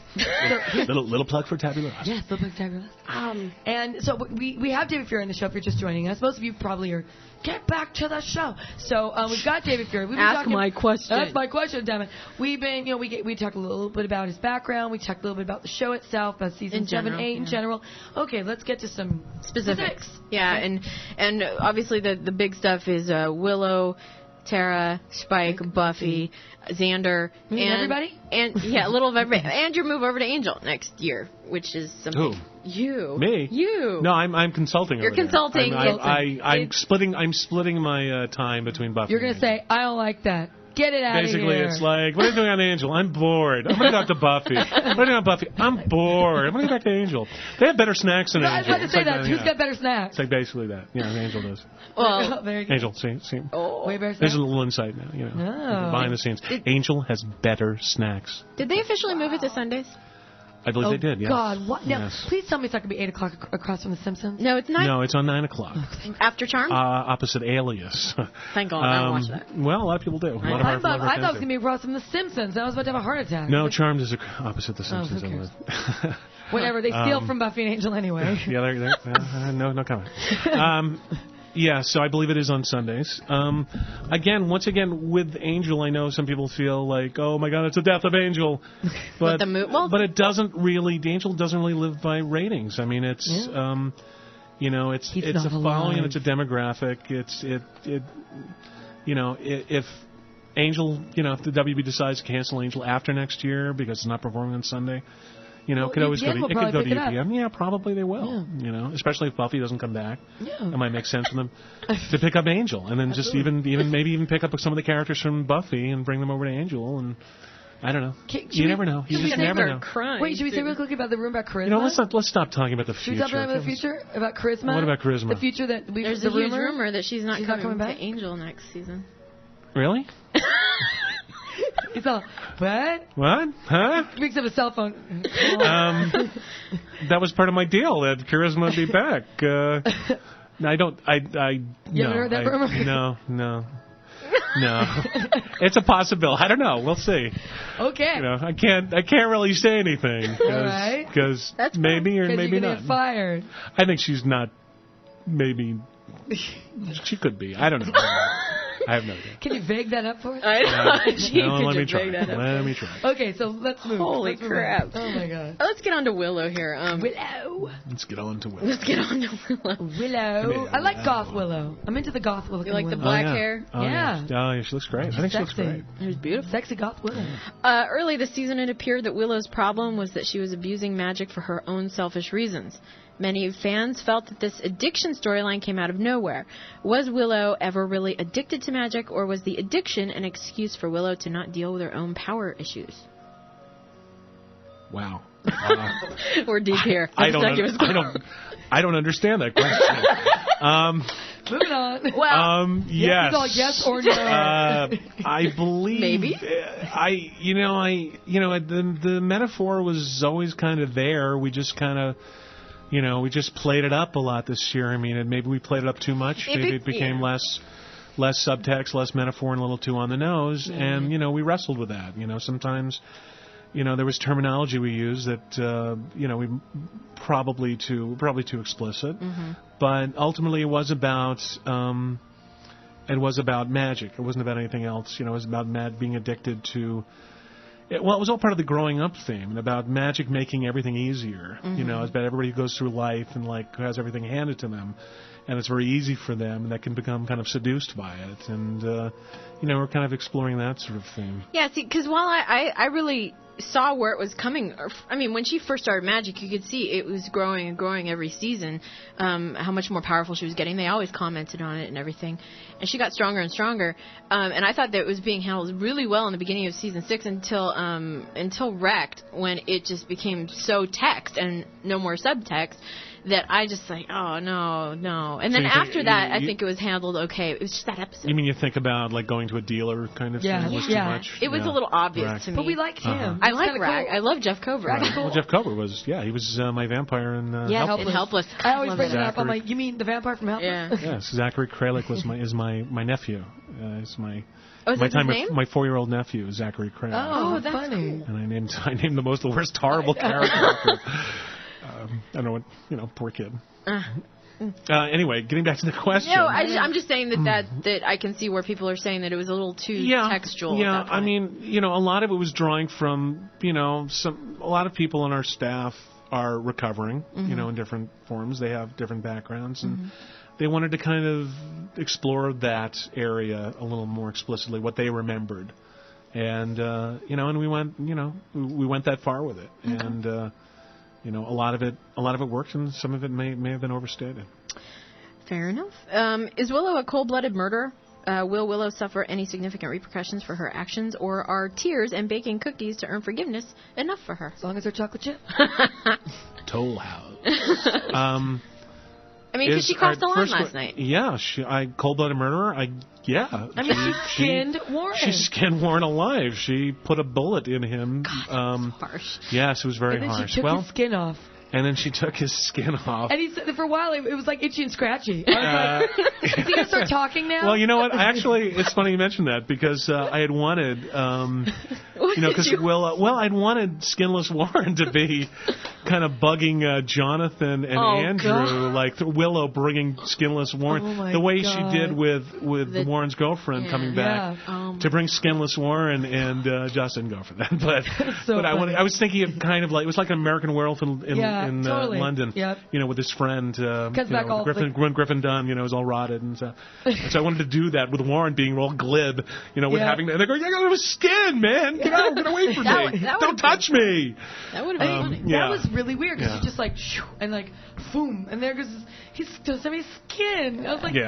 little plug for Tabula Rasa. Yes, they'll put Tabula Rasa. And so we have David Fury on the show if you're just joining us. Most of you probably are, get back to the show. So we've got David Fury. We've been Ask talking, my question. That's my question, damn it. We've been, we talked a little bit about his background. We talked a little bit about the show itself, about season In 7, general, 8 in yeah. general. Okay, let's get to some Specifics. Yeah, and obviously the big stuff is Willow, Tara, Spike, Buffy, Xander, You mean and everybody? and yeah, a little of everybody, and your move over to Angel next year, which is something. Who? You. Me? You. No, I'm consulting. You're over there. consulting. I'm splitting my time between Buffy. You're going to say, I don't like that. Get it out Basically, of here. it's like, what are you doing on Angel? I'm bored. I'm going to talk to Buffy. What are you doing on Buffy? I'm bored. I'm going to go back to Angel. They have better snacks than I was Angel. about to It's say like that. Who's yeah. got better snacks? It's like basically that. Yeah, Angel does. Well, there you go. Angel, see. Way better There's snacks. a little insight now, Oh. behind the scenes. Angel has better snacks. did they officially move it to Sundays? I believe they did, yes. God, what? Now, Yes. please tell me it's not going to be 8 o'clock across from The Simpsons. No, it's not. No, it's on 9 o'clock. After Charm. Opposite Alias. Thank God, I don't watch that. Well, a lot of people do. A lot of I our thought it was fans going do. to be across from The Simpsons. I was about to have a heart attack. No, Charmed is opposite The who Simpsons. I cares? believe. Whatever, they steal from Buffy and Angel anyway. Yeah, no comment. Yeah, so I believe it is on Sundays. Once again, with Angel, I know some people feel like, oh my God, it's the death of Angel, but but it doesn't really. Angel doesn't really live by ratings. I mean, it's it's He's it's a not following and alive. it's a demographic. If Angel, if the WB decides to cancel Angel after next year because it's not performing on Sunday, You know, could always go UPN will to, it could go probably to pick it up. UPN. Yeah, probably they will. Yeah. You know, especially if Buffy doesn't come back. Yeah. It might make sense for them to pick up Angel, and then just even pick up some of the characters from Buffy and bring them over to Angel, and I don't know. You never know. You just never know. Wait, should we say real quickly about the room about charisma? You know, let's stop talking about the future. Should we talk about the future? About charisma? What about charisma? The future that we There's a huge rumor that she's not coming back to Angel next season. Really? It's all, what? What? Huh? He picks up a cell phone. That was part of my deal, that Charisma would be back. I don't, You haven't heard that rumor? No. It's a possibility. I don't know. We'll see. Okay. You know, I can't really say anything. Right. Because maybe or maybe you're not. Get fired. I think she's not, maybe, she could be. I don't know. I have no idea. Can you vague that up for us? I know. Let me try. Let me try. Okay, so let's move. Holy crap. Oh, my God. Let's get on to Willow here. Willow. Let's get on to Willow. Let's get on to Willow. Willow. I like goth Willow. I'm into the goth Willow. You like the Willow. black hair? Oh, Yeah. Oh, yeah, she looks great. I think she looks great. She's beautiful. Sexy goth Willow. Early this season, it appeared that Willow's problem was that she was abusing magic for her own selfish reasons. Many fans felt that this addiction storyline came out of nowhere. Was Willow ever really addicted to magic, or was the addiction an excuse for Willow to not deal with her own power issues? Wow. We're deep here. I don't understand that question. Moving on. Well, yes. It's all yes or no. I believe maybe. The metaphor was always kind of there. We just kind of, we just played it up a lot this year. I mean, maybe we played it up too much. Maybe it became less subtext, less metaphor, and a little too on the nose. Mm-hmm. And we wrestled with that. Sometimes. There was terminology we used that, we probably too explicit, mm-hmm. but ultimately it was about magic. It wasn't about anything else. It was about being addicted to. It was all part of the growing up theme, and about magic making everything easier. Mm-hmm. It's about everybody who goes through life and who has everything handed to them, and it's very easy for them, and that can become kind of seduced by it. And we're kind of exploring that sort of theme. Yeah, see, because while I really saw where it was coming. I mean, when she first started Magic, you could see it was growing and growing every season, how much more powerful she was getting. They always commented on it and everything. And she got stronger and stronger. And I thought that it was being handled really well in the beginning of Season 6 until Wrecked, when it just became so text and no more subtext, that I just oh, no. And then after that, I think it was handled okay. It was just that episode. You mean you think about going to a dealer kind of thing? Was too much? It was a little obvious to me. But we liked him. I like Rag. Cool. I love Jeff Kober. Well, Jeff Kober was, he was my vampire in Helpless. I always bring it up. I'm like, you mean the vampire from Helpless? Yeah. Yes, Zachary Kralik is my nephew. Is my is that his name? My 4-year-old nephew is Zachary Kralik. Oh, that's funny. Cool. And I named the most horrible character. I don't know what, poor kid. Anyway, getting back to the question. No, I'm just saying that I can see where people are saying that it was a little too textual. Yeah, I mean, a lot of it was drawing from, a lot of people on our staff are recovering, in different forms. They have different backgrounds, and they wanted to kind of explore that area a little more explicitly, what they remembered. And, and we went that far with it. And, a lot of it worked, and some of it may have been overstated. Fair enough. Is Willow a cold-blooded murderer? Will Willow suffer any significant repercussions for her actions, or are tears and baking cookies to earn forgiveness enough for her? As long as they're chocolate chip. Toll House. I mean, because she crossed the line last night. Yeah, cold-blooded murderer. I mean, she skinned Warren. She skinned Warren alive. She put a bullet in him. God, that's harsh. Yes, it was very harsh. And then she took his skin off. And then she took his skin off. And he said that for a while it was like itchy and scratchy. I was like, is he going to start talking now? Well, you know what? Actually, it's funny you mentioned that, because I had wanted, because I'd wanted Skinless Warren to be, kind of bugging Jonathan and Andrew, like Willow bringing skinless Warren, the way she did with Warren's girlfriend coming back to bring skinless Warren, and Joss didn't go for that, but I was thinking of kind of like, it was like an American Werewolf in London, with his friend, Griffin Dunn, was all rotted, and so I wanted to do that with Warren being all glib, with having, and they're going, I got a skin, man, get away from me, don't touch me. That would have been funny. That was really weird because he's just like, shoo, and like, boom, and there goes he still has his skin. I was like, ew.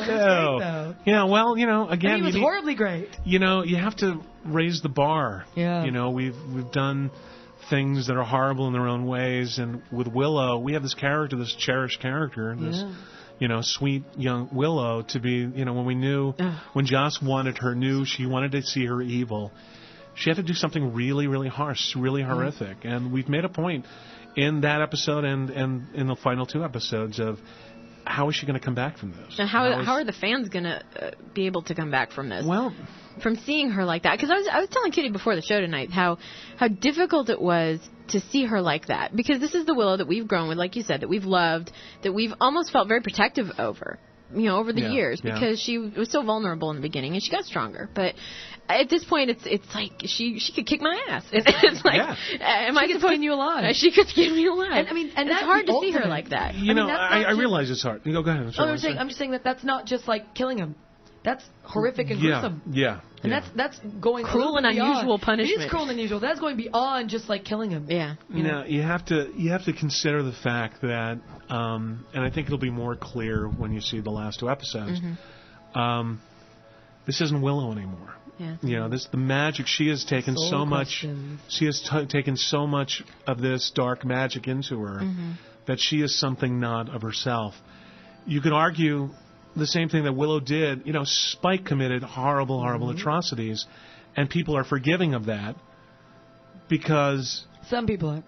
Great, yeah, well, again, he was horribly great. You have to raise the bar. Yeah. We've done things that are horrible in their own ways, and with Willow, we have this character, this cherished character, this sweet young Willow to be, when we knew, when Joss wanted her, she wanted to see her evil. She had to do something really, really harsh, really horrific. And we've made a point in that episode and in the final 2 episodes of how is she going to come back from this? And how are the fans going to be able to come back from this? Well, from seeing her like that. Because I was telling Kitty before the show tonight how difficult it was to see her like that. Because this is the Willow that we've grown with, like you said, that we've loved, that we've almost felt very protective over. Over the years, because she was so vulnerable in the beginning, and she got stronger. But at this point, it's like she could kick my ass. It's like, am I supposed to skin you alive? She could skin me alive. And it's hard to see her like that. I realize it's hard. Go ahead. I'm just saying that's not just like killing him. That's horrific and gruesome. Yeah. And that's going cruel and unusual punishment. It is cruel and unusual. That's going beyond just like killing him. Yeah. You have to consider the fact that, and I think it'll be more clear when you see the last 2 episodes. Mm-hmm. This isn't Willow anymore. Yeah. The magic, she has taken so much. She has taken so much of this dark magic into her that she is something not of herself. You could argue the same thing that Willow did. Spike committed horrible atrocities, and people are forgiving of that because some people are.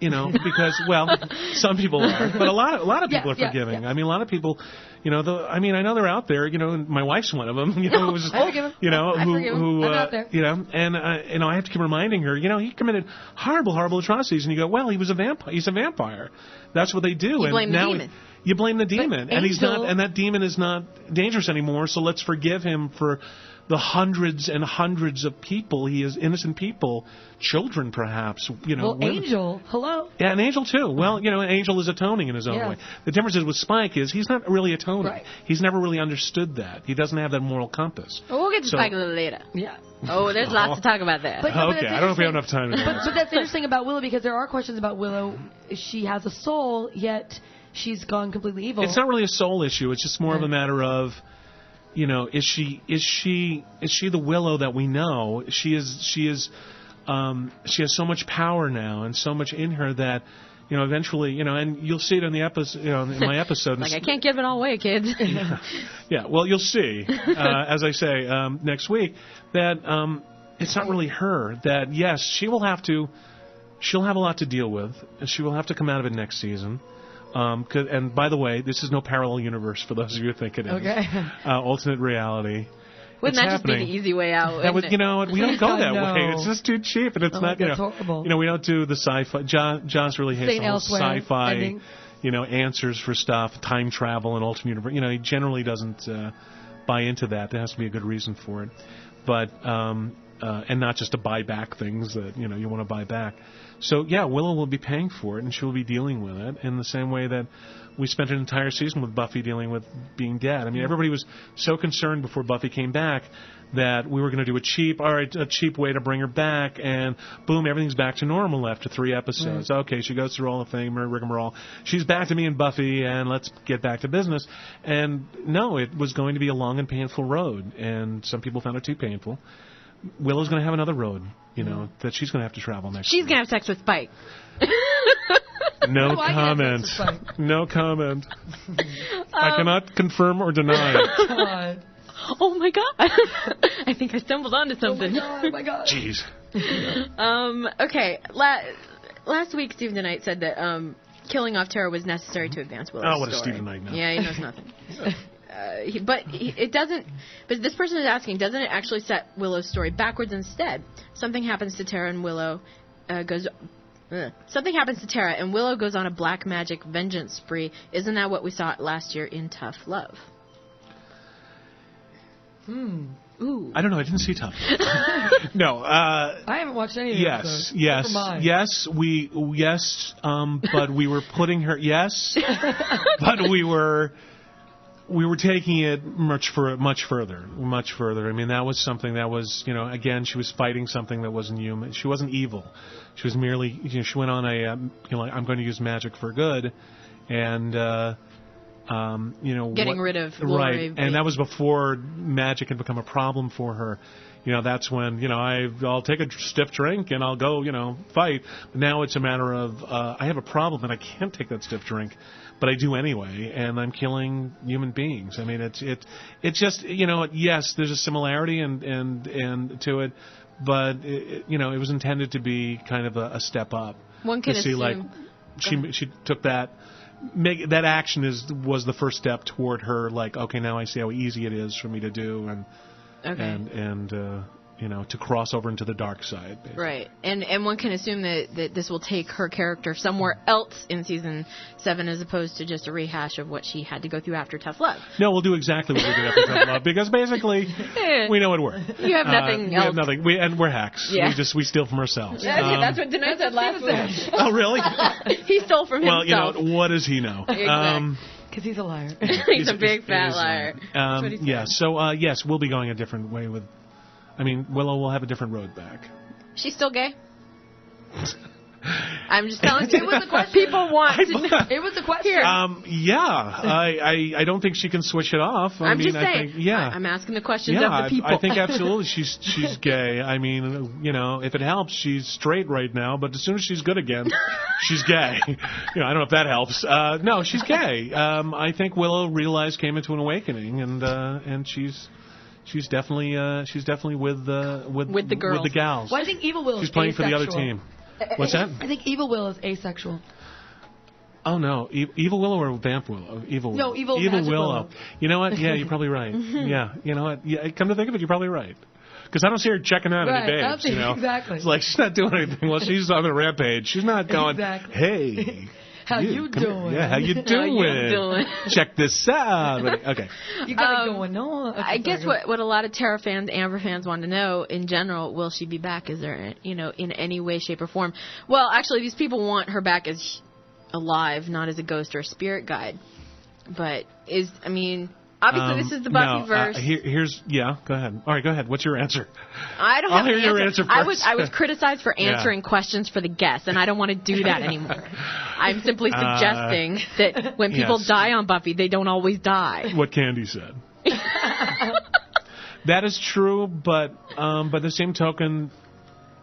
Some people are, but a lot of people are forgiving. Yeah. I mean, a lot of people, I know they're out there. My wife's one of them. Who's, I forgive him. I'm out there. And I have to keep reminding her. He committed horrible atrocities, and you go, well, he was a vampire. He's a vampire. That's what they do. You blame the demon. You blame the demon, and he's not, and that demon is not dangerous anymore. So let's forgive him for the hundreds and hundreds of people. He is innocent people, children perhaps. Well, Angel, hello. Yeah, an Angel too. Well, an Angel is atoning in his own way. The difference is with Spike is he's not really atoning. Right. He's never really understood that. He doesn't have that moral compass. Well, we'll get to Spike a little later. Yeah. Oh, there's lots to talk about there. But I don't know if we have enough time. But that's interesting about Willow, because there are questions about Willow. She has a soul, yet she's gone completely evil. It's not really a soul issue. It's just more of a matter of, is she the Willow that we know? She has so much power now and so much in her that, eventually, and you'll see it in the episode, in my episode. Like, I can't give it all away, kids. Yeah. Well, you'll see, as I say, next week, that it's not really her. That yes, she'll have a lot to deal with, and she will have to come out of it next season. And by the way, this is no parallel universe for those of you who think it is. Okay. Alternate reality. Wouldn't that just be the easy way out? We don't go that way. It's just too cheap, and it's not. Horrible. We don't do the sci-fi. Joss really hates the whole sci-fi. Ending. Answers for stuff, time travel, and alternate universe. He generally doesn't buy into that. There has to be a good reason for it, but and not just to buy back things that you want to buy back. So yeah, Willow will be paying for it, and she will be dealing with it in the same way that we spent an entire season with Buffy dealing with being dead. I mean, everybody was so concerned before Buffy came back that we were going to do a cheap way to bring her back, and boom, everything's back to normal after 3 episodes. Right. Okay, she goes through all the thing, rigmarole. She's back to me and Buffy, and let's get back to business. And no, it was going to be a long and painful road, and some people found it too painful. Willow's going to have another road, that she's going to have to travel next. She's going to have sex with Spike. No comment. No comment. I cannot confirm or deny it. God. Oh my God! I think I stumbled onto something. Oh my God! Jeez. Okay. Last week, Stephen DeKnight said that killing off Tara was necessary to advance Willow's story. Oh, what does Stephen DeKnight know? Yeah, he knows nothing. It doesn't. But this person is asking, doesn't it actually set Willow's story backwards instead? Something happens to Tara, and Willow goes Something happens to Tara, and Willow goes on a black magic vengeance spree. Isn't that what we saw last year in Tough Love? Ooh. I don't know. I didn't see Tough Love. No. I haven't watched any of Yes, those. yes, but we were putting her. Yes, but we were taking it much further. I mean, that was something that was, again, she was fighting something that wasn't human. She wasn't evil. She was merely, she went on a, I'm going to use magic for good, and getting rid of glory. Right, and that was before magic had become a problem for her. That's when, I'll take a stiff drink and I'll go, fight. But now it's a matter of, I have a problem and I can't take that stiff drink, but I do anyway, and I'm killing human beings. I mean, it's just, yes, there's a similarity and to it, but it was intended to be kind of a step up. One can to see, assume. She took that. That action was the first step toward her. Like, okay, now I see how easy it is for me to do, and to cross over into the dark side. Basically. Right, and one can assume that this will take her character somewhere else in season 7, as opposed to just a rehash of what she had to go through after Tough Love. No, we'll do exactly what we did after Tough Love, because basically we know it worked. You have nothing else. We have nothing. And we're hacks. Yeah. We steal from ourselves. That's what Denise said last week. Oh, really? He stole from himself. Well, what does he know? Exactly. Because he's a liar. He's a big fat liar. That's what he said. Yeah. So yes, we'll be going a different way with. I mean, Willow will have a different road back. She's still gay? I'm just telling you. It was a question. People want to know. It was a question. Yeah. I don't think she can switch it off. I'm just saying. I think, yeah. I'm asking the questions of the people. I think absolutely she's gay. I mean, if it helps, she's straight right now, but as soon as she's good again, she's gay. I don't know if that helps. No, she's gay. I think Willow came into an awakening, and she's definitely with the girls. with the gals. Well, I think Evil Will She's is playing asexual. for the other team. What's that? I think Evil Will is asexual. Oh no, Evil Willow or Vamp Willow? Evil Willow. No, Evil Willow. You know what? Yeah, you're probably right. Yeah, you know what? Yeah, come to think of it, you're probably right. Because I don't see her checking out any babes. Exactly. It's like she's not doing anything. Well, she's on a rampage. She's not going. Exactly. Hey. How you doing? Yeah, how you doing? Check this out. Okay. You got it going on. Okay, I guess what a lot of Tara fans, Amber fans want to know in general, will she be back? Is there, in any way, shape, or form? Well, actually, these people want her back as alive, not as a ghost or a spirit guide. But obviously this is the Buffyverse. Go ahead. All right, go ahead. What's your answer? I'll hear your answer first. I was criticized for answering questions for the guests, and I don't want to do that anymore. I'm simply suggesting that when people die on Buffy, they don't always die. What Candy said. That is true, but by the same token,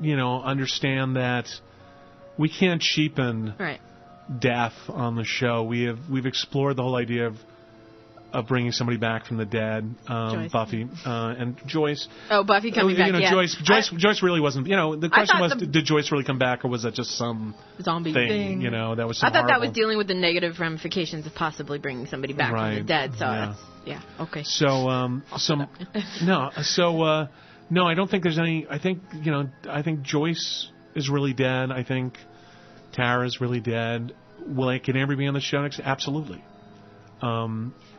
understand that we can't cheapen death on the show. We've explored the whole idea of bringing somebody back from the dead, Buffy and Joyce. Oh, Buffy coming back, yeah. Joyce really wasn't, the question was, did Joyce really come back, or was that just some zombie thing, that was some I thought that was dealing with the negative ramifications of possibly bringing somebody back from the dead, so okay. So, no, I don't think there's any, I think Joyce is really dead, I think Tara's really dead. Can Amber be on the show next? Absolutely.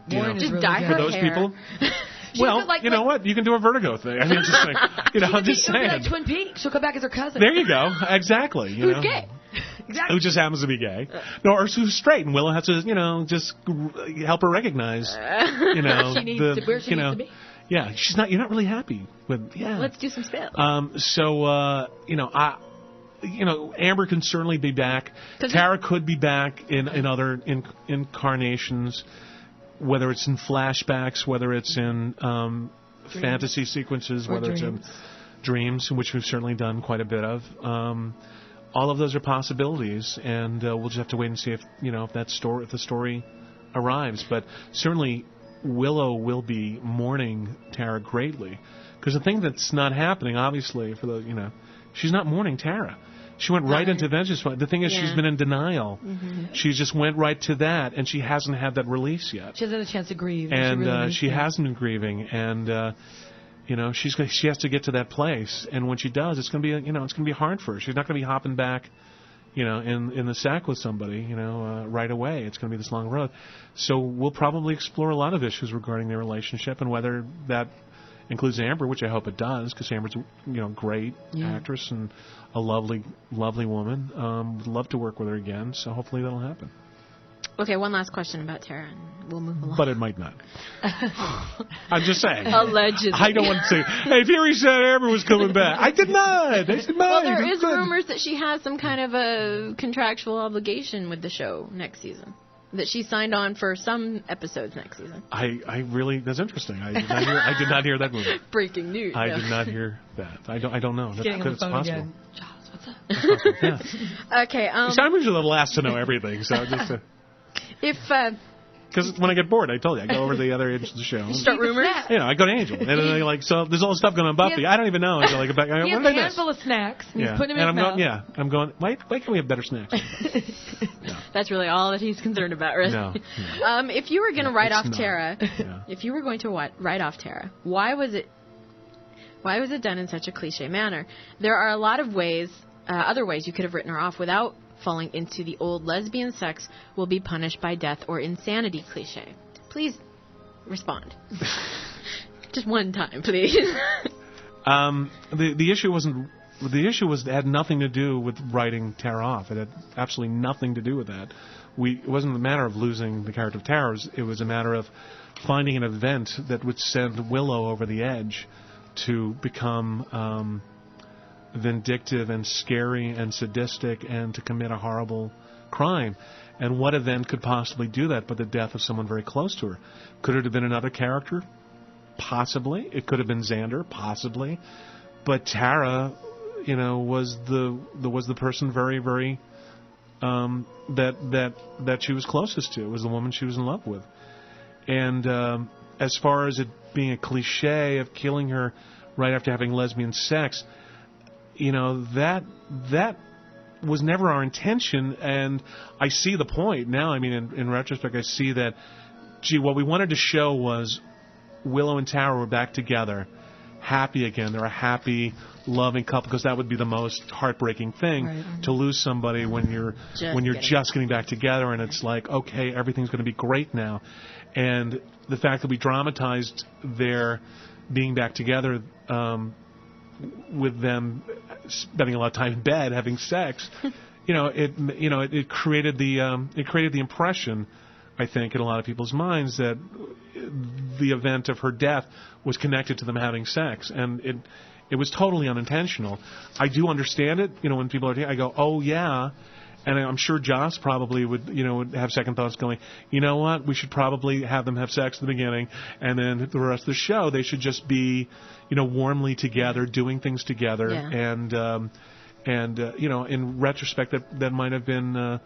Just dye her for those hair. people. Well, you know what? You can do a Vertigo thing. I mean, just like, I'm just saying. Like Twin Peaks. She'll come back as her cousin. There you go. Exactly. Who's gay? Exactly. Who just happens to be gay. No, or who's straight, and Willow has to, just help her recognize, she needs where she needs to be. Yeah, she's not. You're not really happy with. Yeah. Let's do some spells. Amber can certainly be back. Tara could be back in other incarnations, whether it's in flashbacks, whether it's in fantasy sequences, whether it's in dreams, which we've certainly done quite a bit of. All of those are possibilities, and we'll just have to wait and see if the story arrives. But certainly, Willow will be mourning Tara greatly, because the thing that's not happening, obviously, she's not mourning Tara. She went right into vengeance. The thing is, she's been in denial. Mm-hmm. She just went right to that, and she hasn't had that release yet. She hasn't had a chance to grieve. And she hasn't been grieving, and she has to get to that place. And when she does, it's going to be hard for her. She's not going to be hopping back, in the sack with somebody, right away. It's going to be this long road. So we'll probably explore a lot of issues regarding their relationship and whether that includes Amber, which I hope it does, because Amber's great actress and a lovely, lovely woman. Would love to work with her again, so hopefully that'll happen. Okay, one last question about Tara, and we'll move along. But it might not. I'm just saying. Allegedly. I don't want to say, hey, Fury said Amber was coming back. I did not. I said, well, there is rumors that she has some kind of a contractual obligation with the show next season. That she signed on for some episodes next season. I really, that's interesting. I did not hear that rumor. Breaking news. I did not hear that. I don't know. Getting on the phone possible. again. Charles, what's up? Yeah. Okay. So I'm usually the last to know everything. So just because when I get bored, I told you I go over to the other edge of the show. Start rumors. I go to Angel, and then so there's all this stuff going on Buffy. I don't even know until I get back. He has a handful of snacks. And he's putting them in his mouth. I'm going. Why can't we have better snacks? No. That's really all that he's concerned about, right? No. If you were going to write off Tara, if you were going to write off Tara, why was it done in such a cliche manner? There are a lot of ways, other ways you could have written her off without falling into the old lesbian sex will be punished by death or insanity cliche. Please respond. Just one time, please. The issue wasn't. The issue was it had nothing to do with writing Tara off. It had absolutely nothing to do with that. It wasn't a matter of losing the character of Tara. It was a matter of finding an event that would send Willow over the edge to become vindictive and scary and sadistic and to commit a horrible crime. And what event could possibly do that but the death of someone very close to her? Could it have been another character? Possibly. It could have been Xander? Possibly. But Tara, was the person very, very that she was closest to. It was the woman she was in love with. And as far as it being a cliche of killing her right after having lesbian sex, that was never our intention, and I see the point now. I mean, in retrospect, I see that, what we wanted to show was Willow and Tara were back together, happy again. They're a happy, loving couple, because that would be the most heartbreaking thing, to lose somebody when you're just getting back together, and it's like, okay, everything's going to be great now. And the fact that we dramatized their being back together, with them spending a lot of time in bed having sex, it created the impression, I think, in a lot of people's minds that the event of her death was connected to them having sex, and it was totally unintentional. I do understand it, when people are, I go, oh yeah. And I'm sure Joss probably would have second thoughts going, you know what, we should probably have them have sex at the beginning, and then the rest of the show they should just be, warmly together, doing things together. Yeah. And in retrospect, that might have been,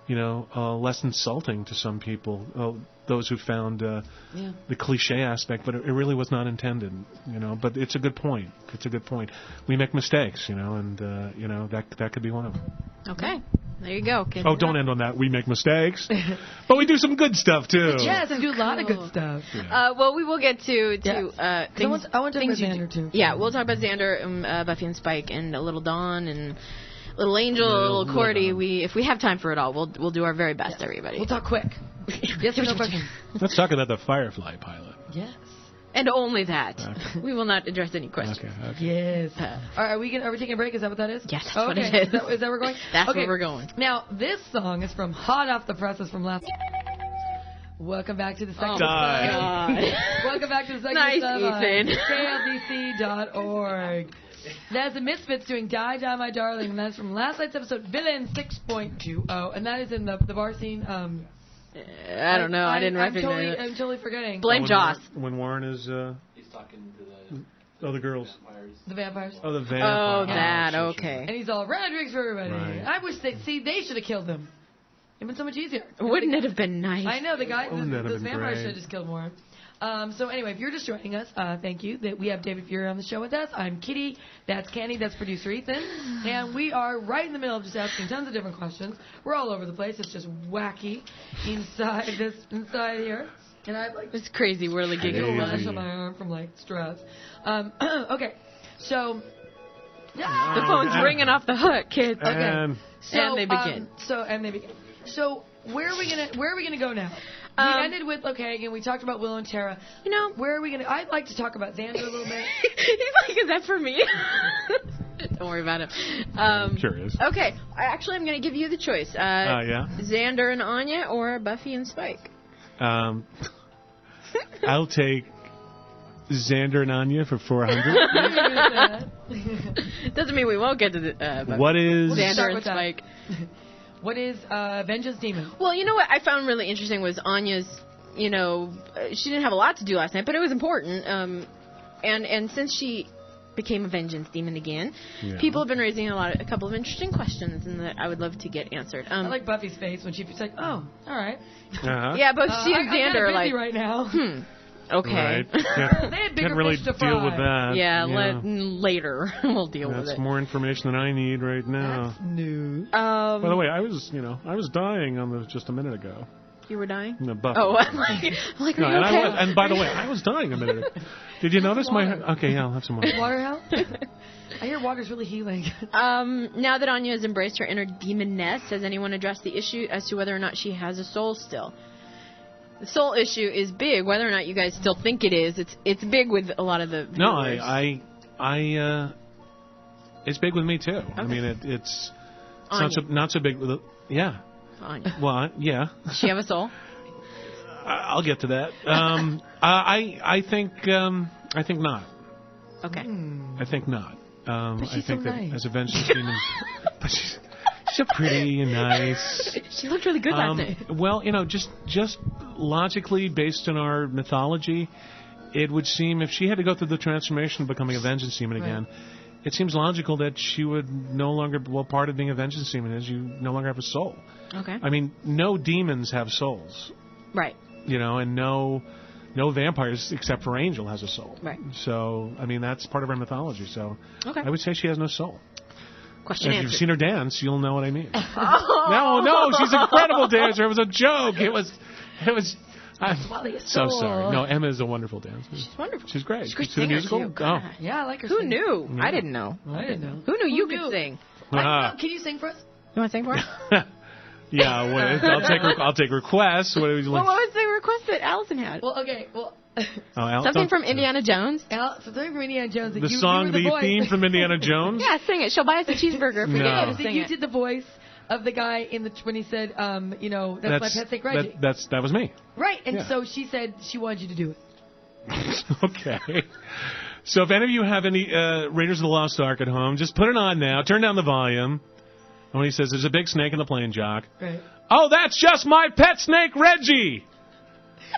less insulting to some people, those who found the cliche aspect, but it really was not intended, But it's a good point. It's a good point. We make mistakes, and that could be one of them. Okay. There you go. Don't end on that. We make mistakes. But we do some good stuff, too. Yes, and do a lot of good stuff. Yeah. Well, we will get to things. I want to talk about Xander, too. Yeah, we'll talk about Xander, Buffy and Spike, and a little Dawn, and little Angel, little Cordy. If we have time for it all, we'll do our very best, everybody. We'll talk quick. Yes or no questions? Let's talk about the Firefly pilot. Yes. And only that. Okay. We will not address any questions. Okay. Yes. Are we taking a break? Is that what that is? Yes, that's what it is. Is that where we're going? That's where we're going. Now, this song is from hot off the presses from last. Welcome back to the Succubus Club. Welcome back to the Succubus Club. Nice, Ethan. KLBC.org. That's the Misfits doing Die, Die, My Darling, and that's from last night's episode, Villain 6.20, and that is in the bar scene. I don't know. I didn't recognize it. I'm totally forgetting. Blame Joss. When Warren is... He's talking to the girls. The vampires. Oh, the vampires. Oh, that. Okay. And he's all, round drinks for everybody. Right. I wish they should have killed them. It'd been so much easier. Wouldn't it have been nice? I know. The guy, those vampires great. should have just killed Warren. So anyway, if you're just joining us, thank you. We have David Fury on the show with us. I'm Kitty. That's Candy. That's producer Ethan. And we are right in the middle of just asking tons of different questions. We're all over the place. It's just wacky inside here. And I have it's crazy whirly giggly rash on my arm from stress. Okay, so Yeah. The phone's ringing off the hook, kids. Okay. And And they begin. So where are we gonna go now? We ended with and we talked about Will and Tara. You know, Where are we gonna? I'd like to talk about Xander a little bit. he's like, is that for me? Don't worry about it. Sure is. Okay, I'm going to give you the choice. Yeah. Xander and Anya or Buffy and Spike? I'll take Xander and Anya for 400. Doesn't mean we won't get to the Buffy. What is Xander and Spike? What is Vengeance Demon? Well, you know what I found really interesting was Anya's, she didn't have a lot to do last night, but it was important. And since she became a vengeance demon again, people have been raising a couple of interesting questions, and that I would love to get answered. I like Buffy's face when she's like, "Oh, all right." Uh-huh. Yeah, both she and Xander are like, right now. Okay. Right. They had bigger Can't really fish to deal fry. with that. Yeah, later we'll deal with That's it. more information than I need right now. That's news. By the way, I was dying on just a minute ago. You were dying? No, Buffy. Oh, I'm like, No, are you and, okay? and by the way, I was dying a minute ago. Did you notice my... Okay, yeah, I'll have some more. Water help? I hear water's really healing. Now that Anya has embraced her inner demoness, has anyone addressed the issue as to whether or not she has a soul still? The soul issue is big. Whether or not you guys still think it is, it's big with a lot of the viewers. No, I it's big with me too. Okay. I mean, it's not so big with yeah. Anya. Well, yeah. Does she have a soul? I'll get to that. I think not. Okay. I think not. But I she's think so that nice. as a vengeance demon, but she's so pretty and nice. She looked really good last night. Well, just logically based on our mythology, it would seem if she had to go through the transformation of becoming a vengeance demon again, it seems logical that she would no longer. Well, part of being a vengeance demon is you no longer have a soul. Okay. I mean, no demons have souls. Right. And no vampires except for Angel has a soul. Right. So, I mean, that's part of our mythology. So, Okay. I would say she has no soul. Question If answered. you've seen her dance, you'll know what I mean. No, she's an incredible dancer. It was a joke. It was. I'm so sorry. No, Emma is a wonderful dancer. She's wonderful. She's great. She's a great See the singer, musical? too. God. Yeah, I like her. Who singing. knew? Yeah. I didn't know. I didn't know. Who knew you knew? could sing? Can you sing for us? You want to sing for us? Yeah, I'll take requests. What would you Well, like? what was the request that Allison had? Well, okay. Well, Something from Indiana Jones? something from Indiana Jones. The song, the theme from Indiana Jones. Yeah, sing it. She'll buy us a cheeseburger if we No. get you to So sing you it. did the voice of the guy when he said, that's my pet snake Reggie. That was me. Right, and Yeah. so she said she wanted you to do it. Okay. So if any of you have any Raiders of the Lost Ark at home, just put it on now. Turn down the volume. And when he says, there's a big snake in the plane, Jock. Right. Oh, that's just my pet snake, Reggie.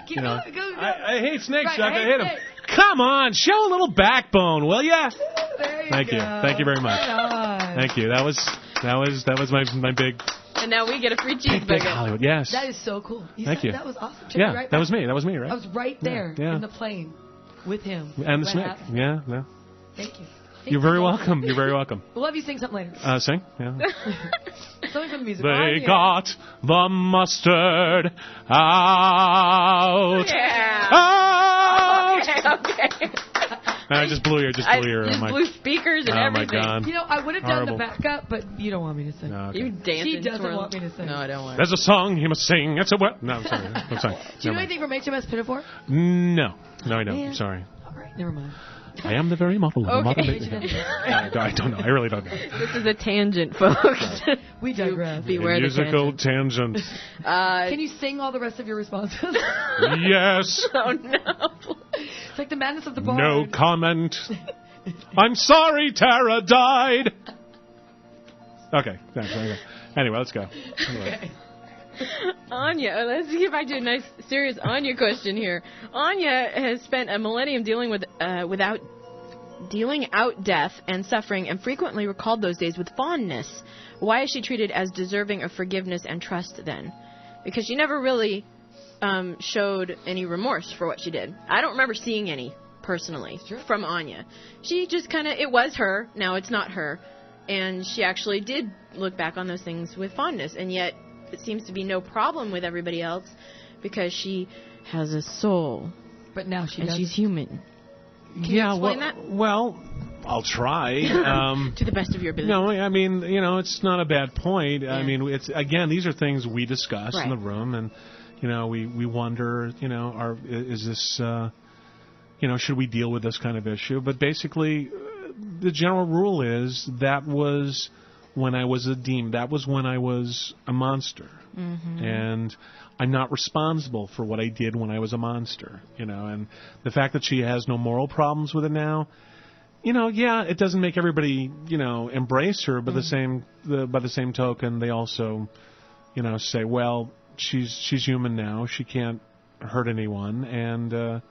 Keep going, go. I hate snakes, Right, Jock. I I hate hate them. snakes. Come on, show a little backbone, will ya? There you Thank go. you. Thank you very much. Right on. Thank you. That was my big And now we get a free big cheeseburger. Hollywood. Yes. That is so cool. Thank you. That was awesome. Check Yeah, it right that was back. me. That was me, right? I was right there Yeah. in the plane with him. And the What snake. happened. Yeah. No. Thank you. You're very welcome. You're very welcome. We'll have you sing something later. Sing. Yeah. Something from the music. They got the mustard out. Yeah. Out. Okay. I just blew your Just mic. blew speakers and Oh my everything. God. I would have done Horrible. the backup, but you don't want me to sing. No, okay. You dance. She and doesn't twirl. want me to sing. No, I don't want. There's a song you must sing. It's a what? No, I'm sorry. I'm sorry. Do you Never know anything from HMS Pinafore? mind. No, I don't. Man. Sorry. All right, never mind. I am the very model of a modern Okay. baby. I don't know. I really don't know. This is a tangent, folks. We digress. Beware the Musical tangent. Can you sing all the rest of your responses? Yes. Oh no. It's like the madness of the bard. No comment. I'm sorry Tara died. Okay. Anyway, let's go. Anyway. Anya, let's get back to a nice, serious Anya question here. Anya has spent a millennium dealing out death and suffering, and frequently recalled those days with fondness. Why is she treated as deserving of forgiveness and trust then? Because she never really showed any remorse for what she did. I don't remember seeing any personally from Anya. She just kind of, it was her, now it's not her, and she actually did look back on those things with fondness, and yet it seems to be no problem with everybody else because she has a soul. But now she and doesn't. she's human. Yeah, explain that? Well, I'll try. To the best of your ability. No, I mean, it's not a bad point. Yeah. I mean, it's again, these are things we discuss Right. in the room, and we wonder, is this, should we deal with this kind of issue? But basically, the general rule is that was when I was a demon. That was when I was a monster, and I'm not responsible for what I did when I was a monster. And the fact that she has no moral problems with it now. It doesn't make everybody, embrace her, but by the same token, they also, say, well, she's human now. She can't hurt anyone, and the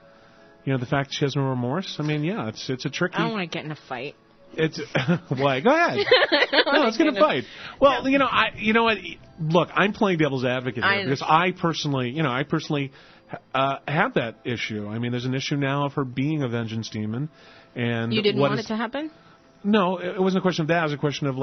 fact that she has no remorse. I mean, it's a tricky. I don't want to get in a fight. It's why? Go ahead. No, let's get in a fight. Well, you know what? Look, I'm playing devil's advocate here because I personally have that issue. I mean, there's an issue now of her being a vengeance demon. And you didn't want it to happen? No, it wasn't a question of that. It was a question of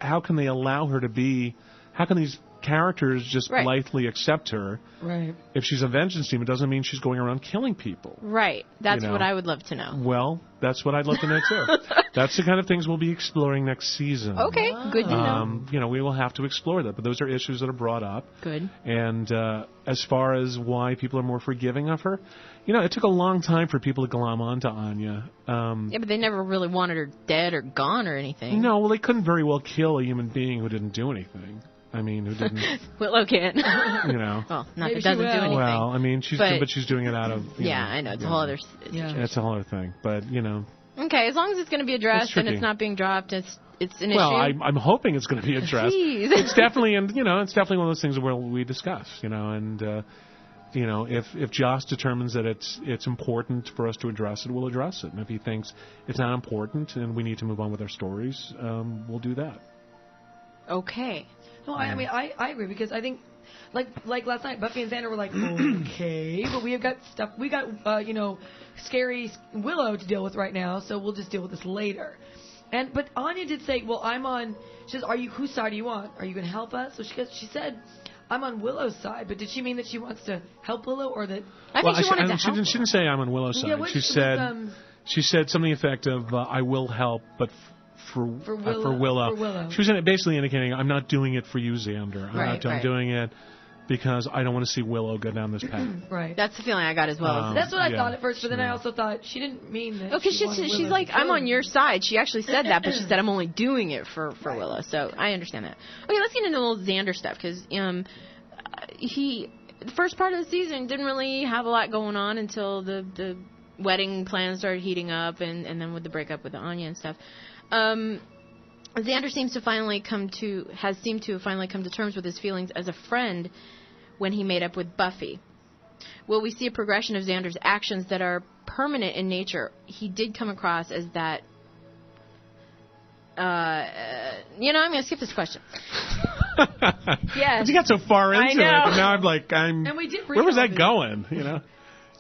how can they allow her to be? How can these characters just blithely accept her? Right. If she's a vengeance demon, it doesn't mean she's going around killing people. Right. That's what I would love to know. Well, that's what I'd love to know too. That's the kind of things we'll be exploring next season. Okay, good to know. We will have to explore that, but those are issues that are brought up. Good. And as far as why people are more forgiving of her, it took a long time for people to glom onto Anya. Yeah, but they never really wanted her dead or gone or anything. No, well, they couldn't very well kill a human being who didn't do anything. I mean, who didn't... Willow can't. Well, not that doesn't do anything. Well, I mean, she's doing it out of... I know. It's a whole other... It's a whole other thing, but, Okay, as long as it's going to be addressed and it's not being dropped, it's an issue. Well, I'm hoping it's going to be addressed. Jeez. It's definitely, it's definitely one of those things where we discuss, and... if Joss determines that it's important for us to address it, we'll address it. And if he thinks it's not important and we need to move on with our stories, we'll do that. Okay. No, I mean, I agree because I think, like last night, Buffy and Xander were like, okay, but we have got stuff. We got, scary Willow to deal with right now, so we'll just deal with this later. But Anya did say, well, I'm on. She says, whose side are you on? Are you going to help us? So she said, I'm on Willow's side, but did she mean that she wants to help Willow or that? I think she wanted to help. She didn't say I'm on Willow's side. Yeah, she said something to the effect of I will help, but for Willow. She was basically indicating I'm not doing it for you, Xander. I'm doing it because I don't want to see Willow go down this path. Right. That's the feeling I got as well. That's what I thought at first, but then I also thought she didn't mean that. Okay, she's like, I'm on your side. She actually said that, but she said I'm only doing it for Willow. So I understand that. Okay, let's get into a little Xander stuff because the first part of the season didn't really have a lot going on until the wedding plans started heating up and then with the breakup with Anya and stuff. Xander seemed to have finally come to terms with his feelings as a friend when he made up with Buffy. Will we see a progression of Xander's actions that are permanent in nature? He did come across as that. I'm going to skip this question. Yes. You got so far into it, and now And we did. Where was that going?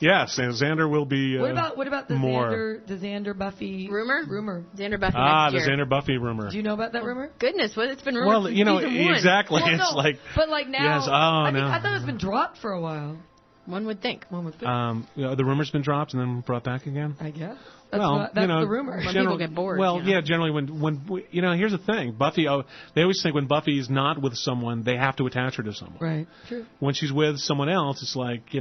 Yes, and Xander will be. What about the more. Xander Buffy rumor? Xander Buffy. The Xander Buffy rumor. Do you know about that rumor? Goodness, it's been rumored since season 1. Exactly. Well, it's like. But now. Yes. I thought it's been dropped for a while. One would think. The rumor's been dropped and then brought back again. I guess. That's the rumor. When people get bored. Well, generally when here's the thing. Buffy, they always think when Buffy's not with someone, they have to attach her to someone. Right. True. When she's with someone else, it's like,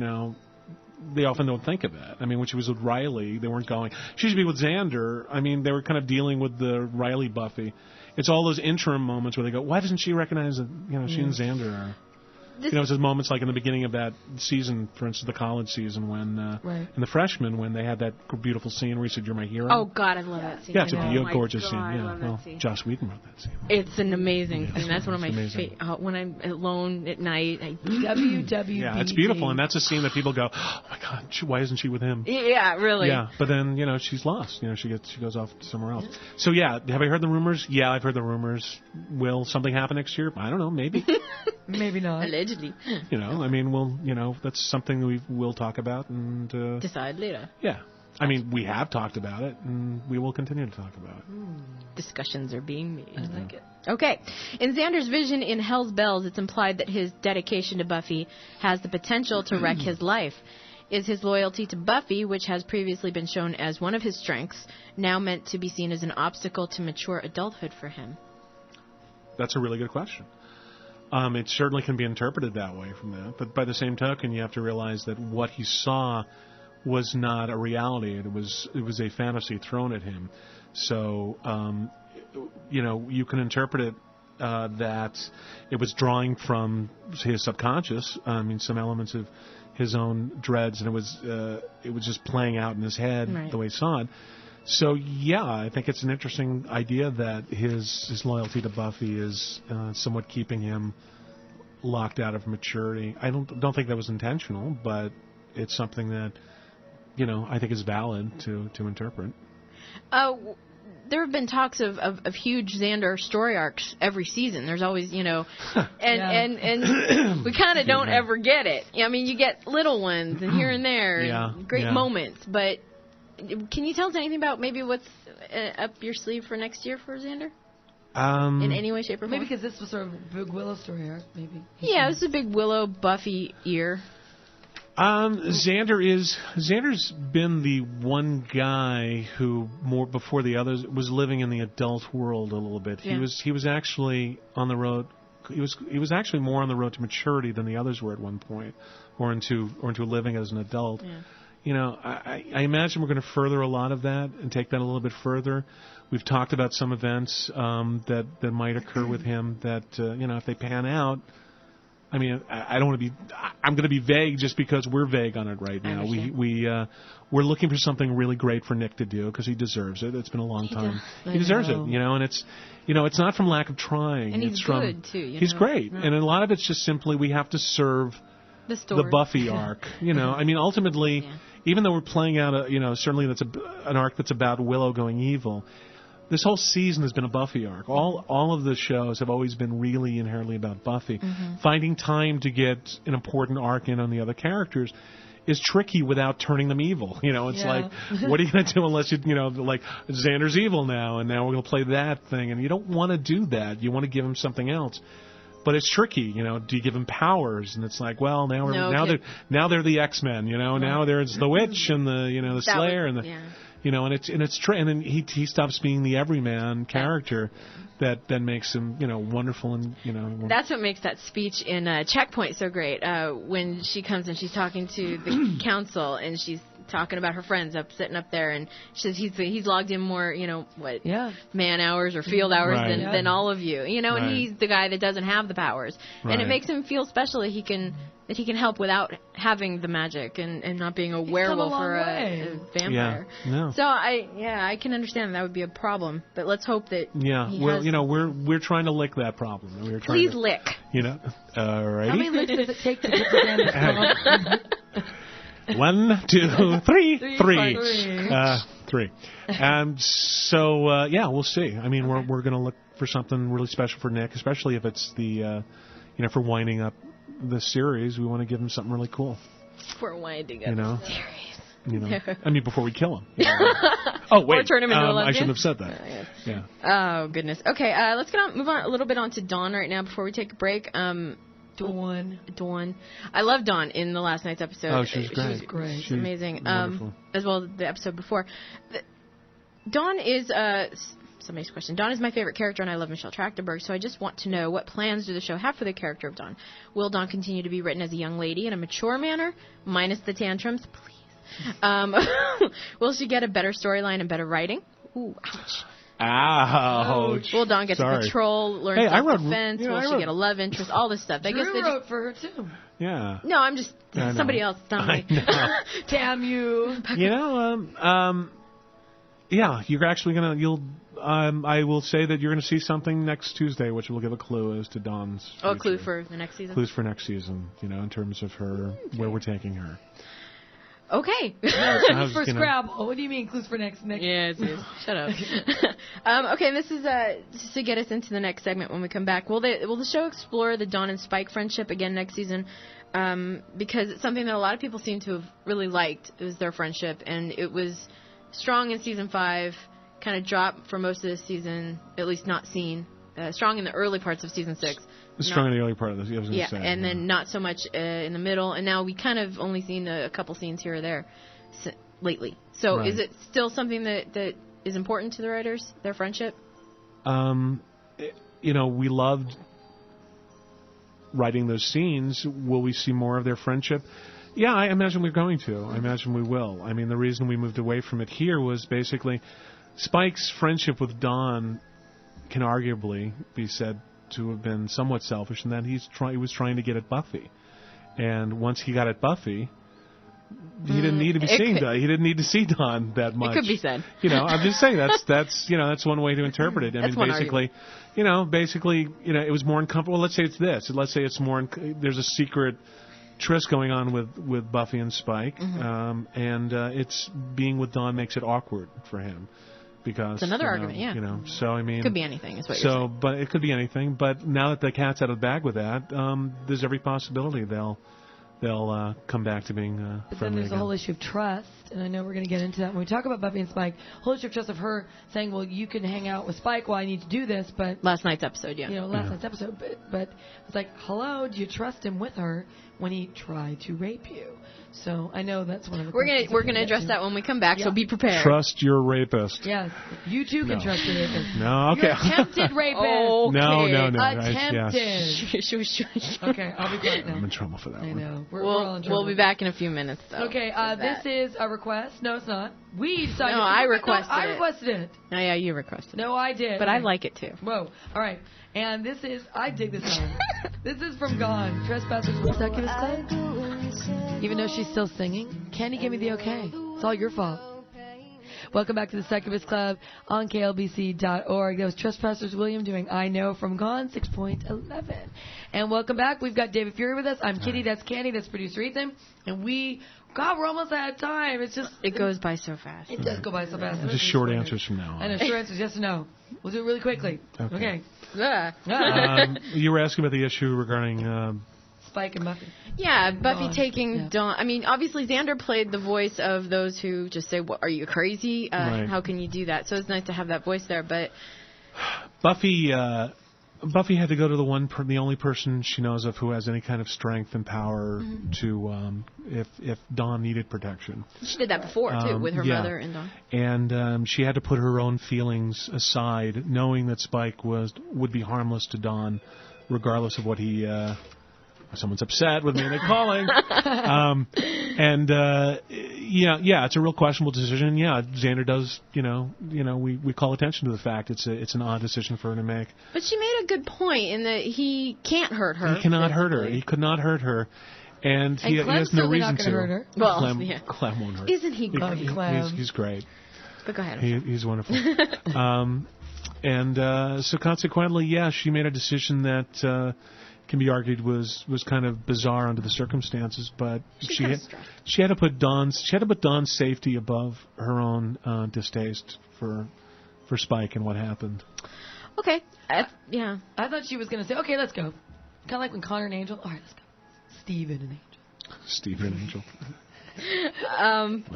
they often don't think of that. I mean, when she was with Riley, they weren't going. She should be with Xander. I mean, they were kind of dealing with the Riley Buffy. It's all those interim moments where they go, why doesn't she recognize that, she and Xander are... it's those moments like in the beginning of that season, for instance, the college season, when in the freshman, when they had that beautiful scene where he said, "You're my hero." Oh God, I love that scene. Yeah, it's a gorgeous scene. Yeah, I love that scene. Joss Whedon wrote that scene. It's an amazing scene. That's one of my favorite. When I'm alone at night, WWBD. Yeah, it's beautiful, and that's a scene that people go, "Oh my God, why isn't she with him?" Yeah, really. Yeah, but then she's lost. She goes off somewhere else. So yeah, have I heard the rumors? Yeah, I've heard the rumors. Will something happen next year? I don't know. Maybe. Maybe not. Allegedly. I mean, that's something we will talk about and decide later. Yeah. I mean, we have talked about it, and we will continue to talk about it. Discussions are being made. I like it. Okay. In Xander's vision in Hell's Bells, it's implied that his dedication to Buffy has the potential to wreck his life. is his loyalty to Buffy, which has previously been shown as one of his strengths, now meant to be seen as an obstacle to mature adulthood for him? That's a really good question. It certainly can be interpreted that way from that. But by the same token, you have to realize that what he saw was not a reality. It was a fantasy thrown at him. So, you can interpret it that it was drawing from his subconscious. Some elements of his own dreads, and it was just playing out in his head the way he saw it. So, yeah, I think it's an interesting idea that his loyalty to Buffy is somewhat keeping him locked out of maturity. I don't think that was intentional, but it's something that, I think is valid to interpret. There have been talks of huge Xander story arcs every season. There's always, and we kind of don't ever get it. You get little ones and here and there, great moments, but can you tell us anything about maybe what's up your sleeve for next year for Xander? In any way, shape, or form? Maybe because this was sort of a big Willow story arc, maybe. Yeah, this is a big Willow Buffy year. Xander's been the one guy who, more before the others, was living in the adult world a little bit. Yeah. He was actually on the road. He was actually more on the road to maturity than the others were at one point, or into living as an adult. Yeah. I imagine we're going to further a lot of that and take that a little bit further. We've talked about some events that might occur with him that if they pan out. I don't want to be. I'm going to be vague just because we're vague on it right now. We're looking for something really great for Nick to do because he deserves it. It's been a long time. He deserves it, and it's not from lack of trying. And it's he's from, good too. He's great, and a lot of it's just simply we have to serve the Buffy arc. Ultimately, even though we're playing out certainly that's an arc that's about Willow going evil. This whole season has been a Buffy arc. All of the shows have always been really inherently about Buffy. Mm-hmm. Finding time to get an important arc in on the other characters is tricky without turning them evil. It's like, what are you going to do unless like Xander's evil now, and now we're going to play that thing, and you don't want to do that. You want to give him something else. But it's tricky, do you give him powers? And it's like, well, now they're the X-Men, now there's the witch and the Slayer and the. Yeah. And then he stops being the everyman character that then makes him, wonderful and, That's what makes that speech in Checkpoint so great. When she comes and she's talking to the council and she's talking about her friends sitting up there, and she says he's logged in more, man hours or field hours than all of you, and he's the guy that doesn't have the powers, and it makes him feel special that he can help without having the magic and not being a werewolf or a vampire. Yeah. So I can understand that would be a problem, but let's hope that we're trying to lick that problem. Please lick. Alrighty. How many licks does it take to get to Xander's problem? 1, 2, 3. 3. And so we'll see. We're going to look for something really special for Nick, especially if it's the for winding up the series. We want to give him something really cool. For winding up the series. Before we kill him. Oh wait, or turn him into a lesbian? I shouldn't have said that. Yeah. Oh goodness. Okay, let's move on a little bit on to Dawn right now before we take a break. Dawn. I love Dawn in the last night's episode. Oh, she's great. She's great. She's amazing. Wonderful. As well as the episode before. Dawn is somebody's question. Dawn is my favorite character, and I love Michelle Trachtenberg, so I just want to know, what plans do the show have for the character of Dawn? Will Dawn continue to be written as a young lady in a mature manner, minus the tantrums? Please. Will she get a better storyline and better writing? Ooh, ouch. Ouch. Will Dawn get to patrol, learn self-defense? Will she get a love interest? All this stuff. Drew wrote for her, too. Yeah. No, I'm just... somebody else. Not me. Damn you. Yeah, you're actually going to... I will say that you're going to see something next Tuesday, which will give a clue as to Dawn's future. A clue for the next season? Clues for next season, in terms of her, where we're taking her. Okay. Clues for Scrabble. What do you mean, clues for next? Yes. Shut up. Okay, this is just to get us into the next segment when we come back. Will the show explore the Dawn and Spike friendship again next season? Because it's something that a lot of people seem to have really liked, is their friendship, and it was strong in season 5, kind of dropped for most of the season, at least not seen. Strong in the early parts of season 6, Strong in the early part of this. I was gonna Yeah, say, and then not so much in the middle. And now we kind of only seen a couple scenes here or there lately. So Right. is it still something that is important to the writers, their friendship? We loved writing those scenes. Will we see more of their friendship? Yeah, I imagine we're going to. I imagine we will. I mean, the reason we moved away from it here was basically Spike's friendship with Dawn can arguably be said to have been somewhat selfish in that he was trying to get at Buffy. And once he got at Buffy, he didn't need to be seeing Dawn. He didn't need to see Dawn that much. It could be said. I'm just saying that's one way to interpret it. I mean, basically, it was more uncomfortable. Well, let's say it's this. Let's say it's more. There's a secret tryst going on with Buffy and Spike, and it's being with Dawn makes it awkward for him because it's another argument. Yeah. So I mean, could be anything. Is what you're saying. But it could be anything. But now that the cat's out of the bag with that, there's every possibility they'll come back to being but friendly then there's again. a whole issue of trust, and I know we're going to get into that when we talk about Buffy and Spike. Whole issue of trust of her saying, well, you can hang out with Spike while I need to do this, but... Last night's episode, yeah. Last night's episode, but it's like, hello, do you trust him with her when he tried to rape you? So I know that's one of the We're gonna address that when we come back, so be prepared. Trust your rapist. Yes. You too can trust your rapist. No, okay. Your attempted rapist. Okay. No. Attempted. Yes. Okay, I'll be quiet now. I'm in trouble for that I one. know. We're all in trouble. We'll be back in a few minutes, though. Okay, this is a request. No, it's not. We decided. No, I requested I requested it. Oh, yeah, you requested it. No, I did. But I like it, too. Whoa. All right. And this is, I dig this song. This is from Gone, Trespassers from the Succubus Club. Even though she's still singing, Candy gave me the okay. It's all your fault. Welcome back to the Succubus Club on KLBC.org. That was Trespassers William doing I Know from Gone 6.11. And welcome back. We've got David Fury with us. I'm Kitty. That's Candy. That's producer Ethan. And we're almost out of time. It goes by so fast. It does go by so fast. Just short answers from now on. I know, short answers, yes or no. We'll do it really quickly. Okay. You were asking about the issue regarding... Spike and Buffy. Yeah, Buffy taking Yeah. Dawn. I mean, obviously Xander played the voice of those who just say, "What are you crazy? Right. How can you do that?" So it's nice to have that voice there. But Buffy had to go to the only person she knows of who has any kind of strength and power to if Dawn needed protection. she did that before too with her mother and Dawn. And she had to put her own feelings aside, knowing that Spike would be harmless to Dawn, regardless of what he. Someone's upset with me and they're calling. It's a real questionable decision. Yeah, Xander does. We call attention to the fact it's an odd decision for her to make. But she made a good point in that he can't hurt her. He cannot hurt her. He could not hurt her. And he has no reason to. Hurt her. Well, Clem won't hurt. Isn't he great? He's great. But go ahead. He's wonderful. So consequently, she made a decision that can be argued was kind of bizarre under the circumstances, but she had to put Dawn's safety above her own distaste for Spike and what happened. Okay. I thought she was going to say, okay, let's go. Kind of like when Connor and Angel. All right, let's go. Steven and Angel. Steven and Angel.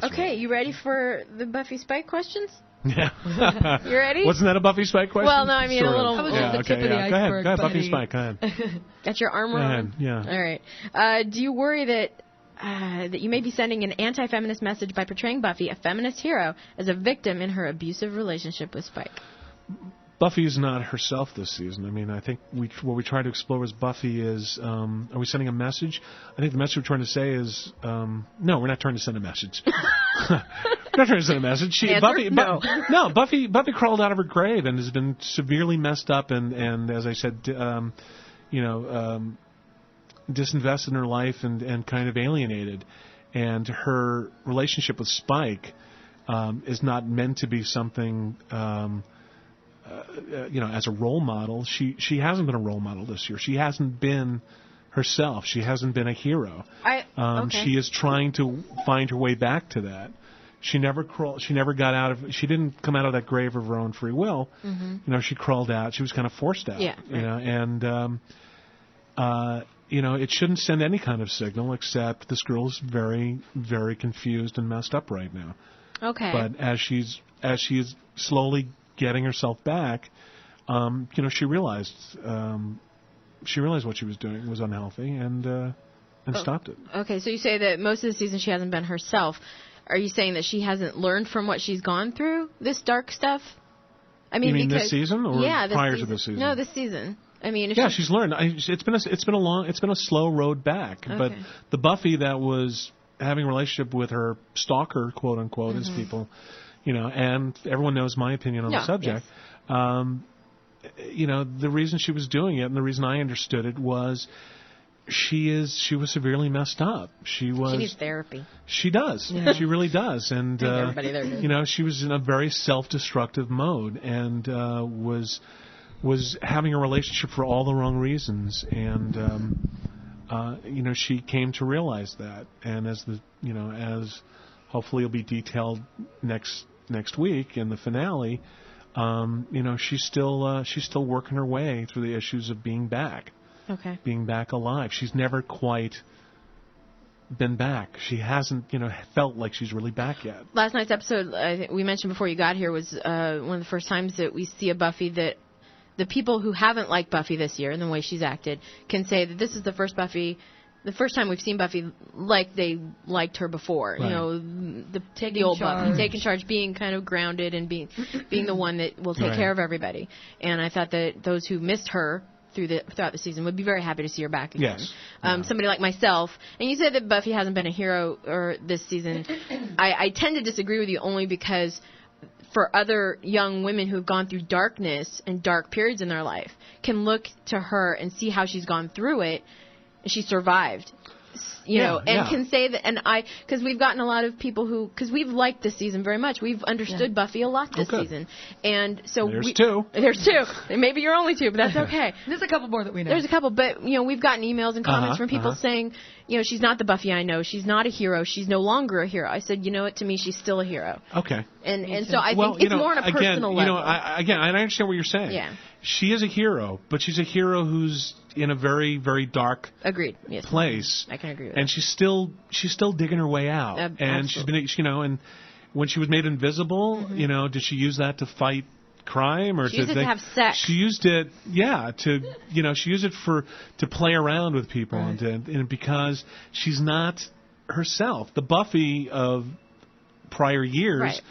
Okay, you ready for the Buffy Spike questions? Yeah. You ready? Wasn't that a Buffy Spike question? Well, no, I mean sort a little. That was just the tip of the iceberg. Go ahead, buddy. Buffy Spike. Go ahead. Got your arm around? Yeah. All right. Do you worry that you may be sending an anti-feminist message by portraying Buffy, a feminist hero, as a victim in her abusive relationship with Spike? Buffy is not herself this season. I mean, I think what we try to explore as Buffy is, are we sending a message? I think the message we're trying to say is, no, we're not trying to send a message. We're not trying to send a message. Buffy crawled out of her grave and has been severely messed up and as I said, disinvested in her life and kind of alienated. And her relationship with Spike is not meant to be something... as a role model, she hasn't been a role model this year. She hasn't been herself. She hasn't been a hero. She is trying to find her way back to that. She never got out of. She didn't come out of that grave of her own free will. Mm-hmm. She crawled out. She was kind of forced out. Yeah. It shouldn't send any kind of signal except this girl's very, very confused and messed up right now. Okay. But as she's slowly getting herself back, she realized she realized what she was doing was unhealthy and stopped it. Okay, so you say that most of the season she hasn't been herself. Are you saying that she hasn't learned from what she's gone through, this dark stuff? I mean, you mean because, this season or prior to this season? No, this season. I mean, she's learned. It's been a slow road back. Okay. But the Buffy that was having a relationship with her stalker, quote unquote, as people, and everyone knows my opinion on the subject. Yes. The reason she was doing it and the reason I understood it was she was severely messed up. She needs therapy. She does. Yeah. She really does. And everybody there does. She was in a very self-destructive mode and was having a relationship for all the wrong reasons. And she came to realize that. And as hopefully it'll be detailed next week in the finale, she's still working her way through the issues of being back. Okay. Being back alive. She's never quite been back. She hasn't, felt like she's really back yet. Last night's episode, I think we mentioned before you got here, was one of the first times that we see a Buffy that the people who haven't liked Buffy this year and the way she's acted can say that this is the first time we've seen Buffy like they liked her before. Right. The old Buffy, taking charge, being kind of grounded and being the one that will take care of everybody. And I thought that those who missed her throughout the season would be very happy to see her back again. Yes. Somebody like myself, and you said that Buffy hasn't been a hero this season. I tend to disagree with you only because for other young women who have gone through darkness and dark periods in their life can look to her and see how she's gone through it, and she survived. Can say that, and because we've gotten a lot of people because we've liked this season very much. We've understood Buffy a lot this season, and so there's two. Maybe you're only two, but that's okay. There's a couple more that we know. There's a couple, but we've gotten emails and comments from people saying, she's not the Buffy I know. She's not a hero. She's no longer a hero. I said, what? To me, she's still a hero. Okay. And so I think it's more on a personal level. I understand what you're saying. Yeah. She is a hero, but she's a hero who's in a very, very dark place. I can agree with that. And she's still digging her way out. And she's been, and when she was made invisible, did she use that to fight crime or she used it to have sex? She used it, she used it to play around with people and because she's not herself. The Buffy of prior years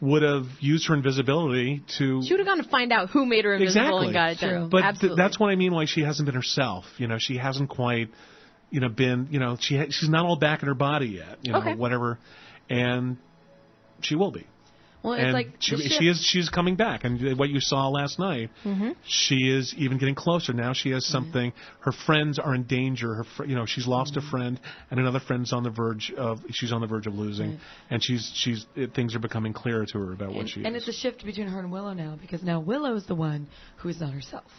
would have used her invisibility to... She would have gone to find out who made her invisible and got it done. But that's what I mean why she hasn't been herself. She hasn't quite, been, she's not all back in her body yet, whatever. And she will be. Well, it's like she's coming back, and what you saw last night, she is even getting closer. Now she has something. Her friends are in danger. She's lost a friend, and another friend's on the verge of losing, and things are becoming clearer to her about what she is. And it's a shift between her and Willow now, because now Willow's the one who is not herself.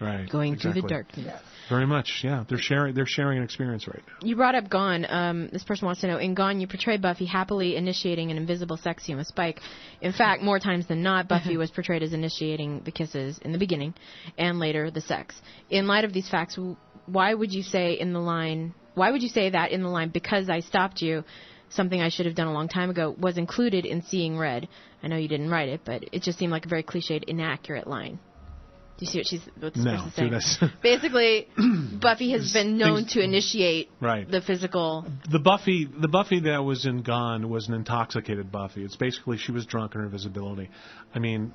Right. Going through the darkness. Yes. Very much, yeah. They're sharing an experience right now. You brought up Gone. This person wants to know, in Gone, you portray Buffy happily initiating an invisible sex scene with Spike. In fact, more times than not, Buffy was portrayed as initiating the kisses in the beginning and later the sex. In light of these facts, why would you say that in the line, because I stopped you, something I should have done a long time ago, was included in Seeing Red? I know you didn't write it, but it just seemed like a very cliched, inaccurate line. Do you see what this person's saying? Basically, Buffy has been known to initiate the physical. The Buffy that was in Gone was an intoxicated Buffy. It's basically she was drunk in her visibility. I mean,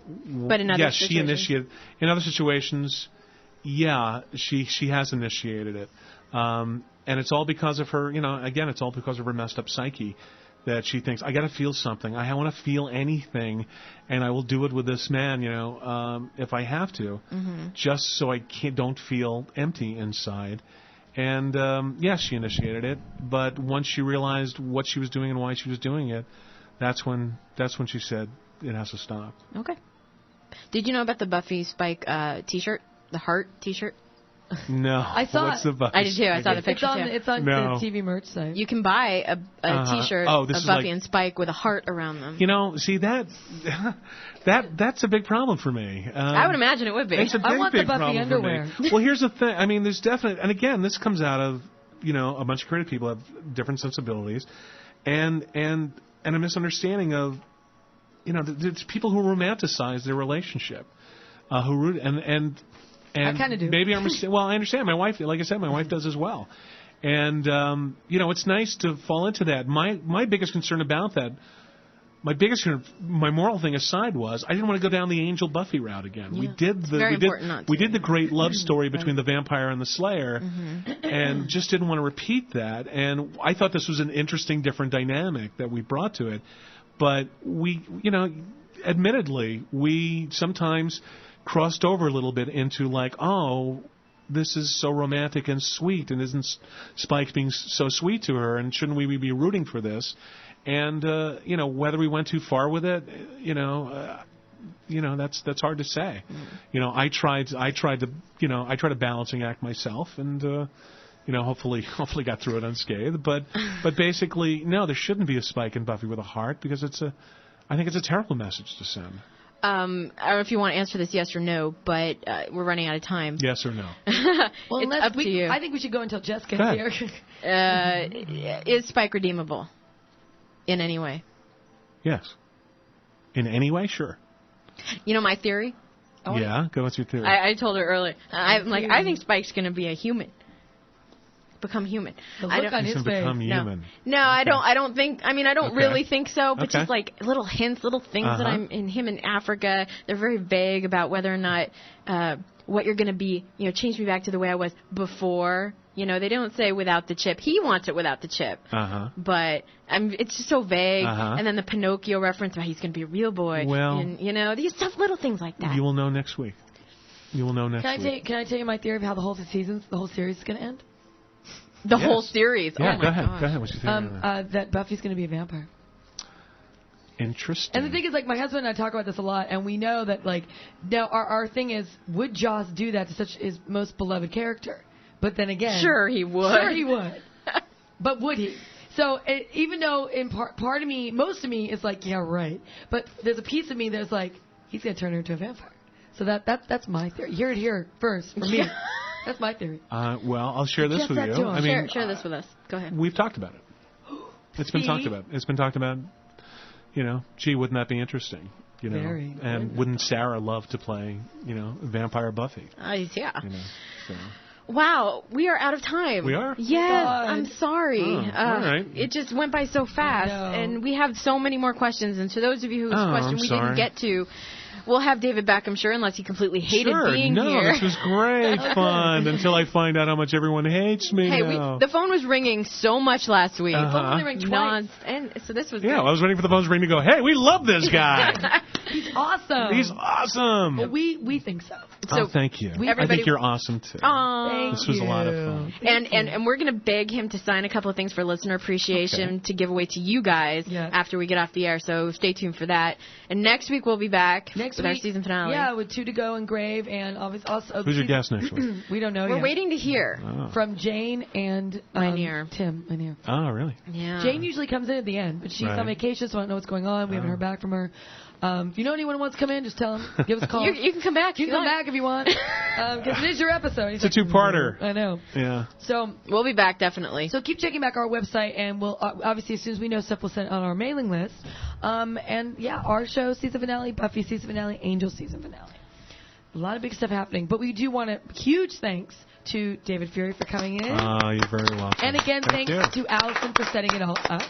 but in other situations, she initiated. In other situations, she has initiated it, and it's all because of her. Again, it's all because of her messed up psyche. That she thinks, I got to feel something. I want to feel anything, and I will do it with this man, if I have to, just so I don't feel empty inside. And, she initiated it, but once she realized what she was doing and why she was doing it, that's when she said it has to stop. Okay. Did you know about the Buffy Spike T-shirt, the heart T-shirt? No. I saw What's the Buffy? I did too. I saw the picture too. It's on the TV merch site. You can buy a T-shirt of Buffy and Spike with a heart around them. See that's a big problem for me. I would imagine it would be. It's a I want the big Buffy underwear. Well, here's the thing. I mean, there's definitely, and again, this comes out of a bunch of creative people have different sensibilities, and a misunderstanding of there's people who romanticize their relationship, who root and And I kind of do. Maybe I'm well. I understand. My wife, like I said, my wife does as well. And it's nice to fall into that. My biggest concern about that, my moral thing aside was I didn't want to go down the Angel Buffy route again. Yeah. We did the great love story between the vampire and the Slayer, and just didn't want to repeat that. And I thought this was an interesting, different dynamic that we brought to it. But we, admittedly, we sometimes crossed over a little bit into like, oh, this is so romantic and sweet, and isn't Spike being so sweet to her, and shouldn't we be rooting for this? And whether we went too far with it, that's hard to say. I tried a balancing act myself, and hopefully got through it unscathed. But basically, no, there shouldn't be a Spike in Buffy with a heart, because I think it's a terrible message to send. I don't know if you want to answer this yes or no, but we're running out of time. Yes or no? Well, it's up to you. I think we should go until Jess gets here. Is Spike redeemable in any way? Yes. In any way, sure. You know my theory? Yeah, go with your theory. I told her earlier. I think Spike's going to be a human. Become human. The look on his face. Become human. No, okay. I don't think. I mean, I don't really think so. But just like little hints, little things that I'm in him in Africa. They're very vague about whether or not what you're going to be. Change me back to the way I was before. They don't say without the chip. He wants it without the chip. But it's just so vague. And then the Pinocchio reference about he's going to be a real boy. Well, and these little things like that. You will know next week. Can I tell you my theory of how the whole series is going to end? The whole series. Yeah, oh go ahead. God. Go ahead. What's your theory? That Buffy's going to be a vampire. Interesting. And the thing is, my husband and I talk about this a lot, and we know that, now our thing is, would Joss do that to his most beloved character? But then again... Sure he would. Sure he would. But would he? So, even though in part of me, most of me is like, yeah, right. But there's a piece of me that's like, he's going to turn her into a vampire. So that's my theory. You hear it here first from me. That's my theory. Well, I'll share this with you. Share this with us. Go ahead. We've talked about it. It's been talked about. It's been talked about. Gee, wouldn't that be interesting? Very. And wouldn't Sarah love to play, Vampire Buffy? Yeah. So. Wow, we are out of time. We are? Yes, I'm sorry. Oh, all right. It just went by so fast, and we have so many more questions. And to those of you whose question we didn't get to, we'll have David back, I'm sure, unless he completely hated being here. This was great fun until I find out how much everyone hates me now. The phone was ringing so much last week. The phone only rang twice. And so this was great. I was waiting for the phone's ring to go, hey, we love this guy. He's awesome. He's awesome. Well, we think so. Thank you. I think you're awesome, too. This was a lot of fun. And we're going to beg him to sign a couple of things for listener appreciation to give away to you guys after we get off the air, so stay tuned for that. And next week we'll be back with our season finale. Yeah, with Two to Go and Grave, and obviously also... Who's your guest next week? We don't know yet. We're waiting to hear. From Jane and Tim Minear. Oh, really? Yeah. Jane usually comes in at the end, but she's on vacation, so I don't know what's going on. We haven't heard back from her. If you know anyone who wants to come in, just tell them. Give us a call. You can come back. You can come back if you want. Because it is your episode. It's a two-parter. I know. Yeah. So we'll be back, definitely. So keep checking back our website, and we'll obviously, as soon as we know stuff, we'll send it on our mailing list. Our show, season finale, Buffy season finale, Angel season finale. A lot of big stuff happening. But we do want a huge thanks to David Fury for coming in. You're very welcome. And again, thanks to Allison for setting it all up.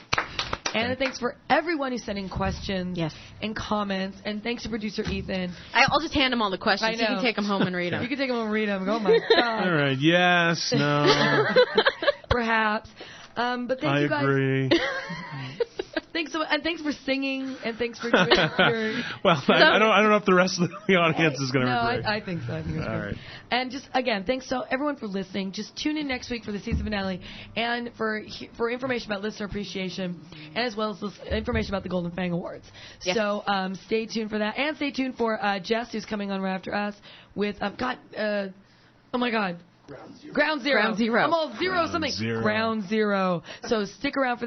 And thanks for everyone who's sending questions and comments. And thanks to producer Ethan. I'll just hand him all the questions. You can take them home and read them. You can take them home and read them. Oh, my God. All right. Yes. No. Perhaps. But thank you guys. I agree. Thanks for singing, and thanks for doing your... Well, I don't know if the rest of the audience is going to agree. No, I think so. I think it's all great. right. And just, again, thanks to everyone for listening. Just tune in next week for the season finale and for information about listener appreciation, and as well as information about the Golden Fang Awards. Yes. So stay tuned for that. And stay tuned for Jess, who's coming on right after us with... oh, my God. Ground Zero. Ground Zero. I'm all zero something. Zero. Ground Zero. So stick around for that.